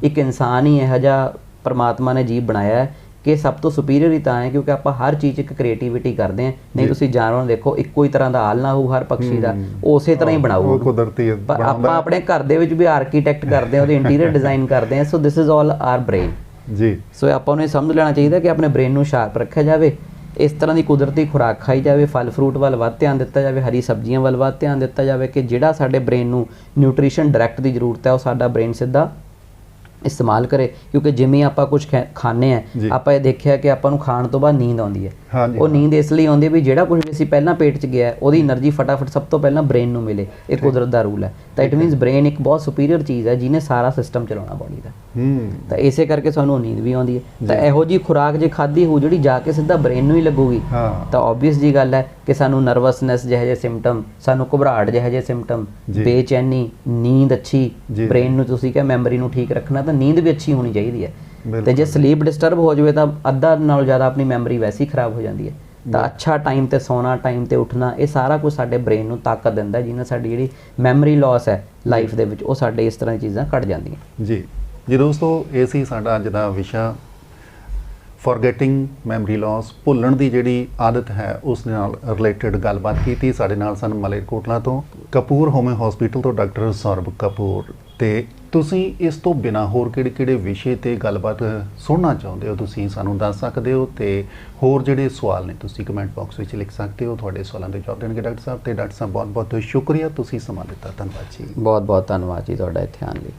ਇੱਕ ਇਨਸਾਨ ਹੀ ਇਹੋ ਜਿਹਾ ਪਰਮਾਤਮਾ ਨੇ ਜੀਵ ਬਣਾਇਆ ਹੈ ਕਿ ਸਭ ਤੋਂ ਸੁਪੀਰੀਅਰ ਹੀ ਤਾਂ ਹੈ ਕਿਉਂਕਿ ਆਪਾਂ ਹਰ ਚੀਜ਼ 'ਚ ਇੱਕ ਕ੍ਰੀਏਟੀਵਿਟੀ ਕਰਦੇ ਹਾਂ। ਨਹੀਂ ਤੁਸੀਂ ਜਾਨਵਰ ਦੇਖੋ, ਇੱਕੋ ਹੀ ਤਰ੍ਹਾਂ ਦਾ ਹਾਲ ਨਾ ਹੋਊ ਹਰ ਪੰਛੀ ਦਾ, ਉਹ ਉਸੇ ਤਰ੍ਹਾਂ ਹੀ ਬਣਾਊ ਕੁਦਰਤੀ। ਪਰ ਆਪਾਂ ਆਪਣੇ ਘਰ ਦੇ ਵਿੱਚ ਵੀ ਆਰਕੀਟੈਕਟ ਕਰਦੇ ਹਾਂ, ਉਹਦੇ ਇੰਟੀਰੀਅਰ ਡਿਜ਼ਾਈਨ ਕਰਦੇ ਹਾਂ। So this is all our brain ਜੀ। ਸੋ ਆਪਾਂ ਨੂੰ ਇਹ ਸਮਝ ਲੈਣਾ ਚਾਹੀਦਾ ਕਿ ਆਪਣੇ ਬ੍ਰੇਨ ਨੂੰ ਸ਼ਾਰਪ ਰੱਖਿਆ ਜਾਵੇ, ਇਸ ਤਰ੍ਹਾਂ ਦੀ ਕੁਦਰਤੀ ਖੁਰਾਕ ਖਾਈ ਜਾਵੇ, ਫਲ ਫਰੂਟ ਵੱਲ ਵੱਧ ਧਿਆਨ ਦਿੱਤਾ ਜਾਵੇ, ਹਰੀ ਸਬਜ਼ੀਆਂ ਵੱਲ ਵੱਧ ਧਿਆਨ ਦਿੱਤਾ ਜਾਵੇ ਕਿ ਜਿਹੜਾ ਸਾਡੇ ਬ੍ਰੇਨ ਨੂੰ ਨਿਊਟ੍ਰੀਸ਼ਨ ਡਾਇਰੈਕਟ ਦੀ ਜ਼ਰੂਰਤ ਹੈ ਉਹ ਸਾਡਾ ਬ੍ਰੇਨ ਸਿੱਧਾ ਇਸਤੇਮਾਲ ਕਰੇ। ਕਿਉਂਕਿ ਜਿਵੇਂ ਆਪਾਂ ਕੁਝ ਖਾਂਦੇ ਆ, ਆਪਾਂ ਇਹ ਦੇਖਿਆ ਕਿ ਆਪਾਂ ਨੂੰ ਖਾਣ ਤੋਂ ਬਾਅਦ ਨੀਂਦ ਆਉਂਦੀ ਹੈ। ਉਹ ਨੀਂਦ ਇਸ ਲਈ ਆਉਂਦੀ ਹੈ ਵੀ ਜਿਹੜਾ ਕੁਝ ਵੀ ਅਸੀਂ ਪਹਿਲਾਂ ਪੇਟ 'ਚ ਗਿਆ ਉਹਦੀ એનર્ਜੀ ਫਟਾਫਟ ਸਭ ਤੋਂ ਪਹਿਲਾਂ ਬ੍ਰੇਨ ਨੂੰ ਮਿਲੇ। ਇਹ ਕੁਦਰਤ ਦਾ ਰੂਲ ਹੈ। ਤਾਂ ਇਟ ਮੀਨਸ ਬ੍ਰੇਨ ਇੱਕ ਬਹੁਤ ਸੁਪੀਰੀਅਰ ਚੀਜ਼ ਹੈ ਜਿਹਨੇ ਸਾਰਾ ਸਿਸਟਮ ਚਲਾਉਣਾ ਬੋਡੀ ਦਾ। ਤਾਂ ਇਸੇ ਕਰਕੇ ਸਾਨੂੰ ਨੀਂਦ ਵੀ ਆਉਂਦੀ ਹੈ। ਤਾਂ ਇਹੋ ਜਿਹੀ ਖੁਰਾਕ ਜੇ ਖਾਧੀ ਹੋ ਜਿਹੜੀ ਜਾ ਕੇ ਸਿੱਧਾ ਬ੍ਰੇਨ ਨੂੰ ਹੀ ਲੱਗੂਗੀ ਤਾਂ ਓਬਵੀਅਸ ਜੀ ਗੱਲ ਹੈ ਕਿ ਸਾਨੂੰ ਨਰਵਸਨੈਸ ਜਿਹੇ ਜਿਹੇ ਸਿੰਪਟਮ, ਸਾਨੂੰ ਘਬਰਾਹਟ ਜਿਹੇ ਜਿਹੇ ਸਿੰਪਟਮ, ਬੇਚੈਨੀ, ਨੀਂਦ ਅੱਛੀ, ਬ੍ਰੇਨ ਨੂੰ ਤੁਸੀਂ ਕਿਹਾ ਮੈਮਰੀ ਨੂੰ ਠੀਕ ਰੱਖਣਾ ਤਾਂ ਨੀਂਦ ਵੀ ਅੱਛੀ ਹੋਣੀ ਚਾਹੀਦੀ ਹੈ। ਤੇ ਜੇ ਸਲੀਪ ਡਿਸਟਰਬ ਹੋ ਜਾਵੇ ਤਾਂ ਅੱਧਾ ਨਾਲੋਂ ਜ਼ਿਆਦਾ ਆਪਣੀ ਮੈਮਰੀ ਵੈਸੇ ਹੀ ਖਰਾਬ ਹੋ ਜਾਂਦੀ ਹੈ। ਤਾਂ ਅੱਛਾ ਟਾਈਮ ਤੇ ਸੌਣਾ, ਟਾਈਮ ਤੇ ਉੱਠਣਾ, ਇਹ ਸਾਰਾ ਕੁਝ ਸਾਡੇ ਬ੍ਰੇਨ ਨੂੰ ਤਾਕਤ ਦਿੰਦਾ ਜਿਹਨਾਂ ਸਾਡੀ ਜਿਹੜੀ ਮੈਮਰੀ ਲਾਸ ਹੈ ਲਾਈਫ ਦੇ ਵਿੱਚ ਉਹ ਸਾਡੇ ਇਸ ਤਰ੍ਹਾਂ ਦੀ ਚੀਜ਼ਾਂ ਘਟ ਜਾਂਦੀਆਂ। ਜੀ ਦੋਸਤੋ, ਇਹ ਸੀ ਸਾਡਾ ਅੱਜ ਦਾ ਵਿਸ਼ਾ, ਫੋਰਗੈਟਿੰਗ ਮੈਮਰੀ ਲਾਸ, ਭੁੱਲਣ ਦੀ ਜਿਹੜੀ ਆਦਤ ਹੈ ਉਸ ਨਾਲ ਰਿਲੇਟਡ ਗੱਲਬਾਤ ਕੀਤੀ। ਸਾਡੇ ਨਾਲ ਸਨ ਮਲੇਰਕੋਟਲਾ ਤੋਂ ਕਪੂਰ ਹੋਮਿਓ ਹਸਪੀਟਲ ਤੋਂ ਡਾਕਟਰ ਸੌਰਭ ਕਪੂਰ। ਤੇ ਤੁਸੀਂ ਇਸ ਤੋਂ ਬਿਨਾਂ ਹੋਰ ਕਿਹੜੇ ਵਿਸ਼ੇ ਤੇ ਗੱਲਬਾਤ ਸੁਣਨਾ ਚਾਹੁੰਦੇ ਹੋ ਤੁਸੀਂ ਸਾਨੂੰ ਦੱਸ ਸਕਦੇ ਹੋ। ਤੇ ਹੋਰ ਜਿਹੜੇ ਸਵਾਲ ਨੇ ਤੁਸੀਂ ਕਮੈਂਟ ਬਾਕਸ ਵਿੱਚ ਲਿਖ ਸਕਦੇ ਹੋ। ਤੁਹਾਡੇ ਸਵਾਲਾਂ ਦੇ ਜਵਾਬ ਦੇਣਗੇ ਡਾਕਟਰ ਸਾਹਿਬ। ਤੇ ਡਾਕਟਰ ਸਾਹਿਬ ਬਹੁਤ ਬਹੁਤ ਸ਼ੁਕਰੀਆ, ਤੁਸੀਂ ਸਮਾਂ ਦਿੱਤਾ। ਧੰਨਵਾਦ ਜੀ। ਬਹੁਤ ਬਹੁਤ ਧੰਨਵਾਦ ਜੀ ਤੁਹਾਡਾ ਇੱਥੇ ਆਉਣ ਲਈ।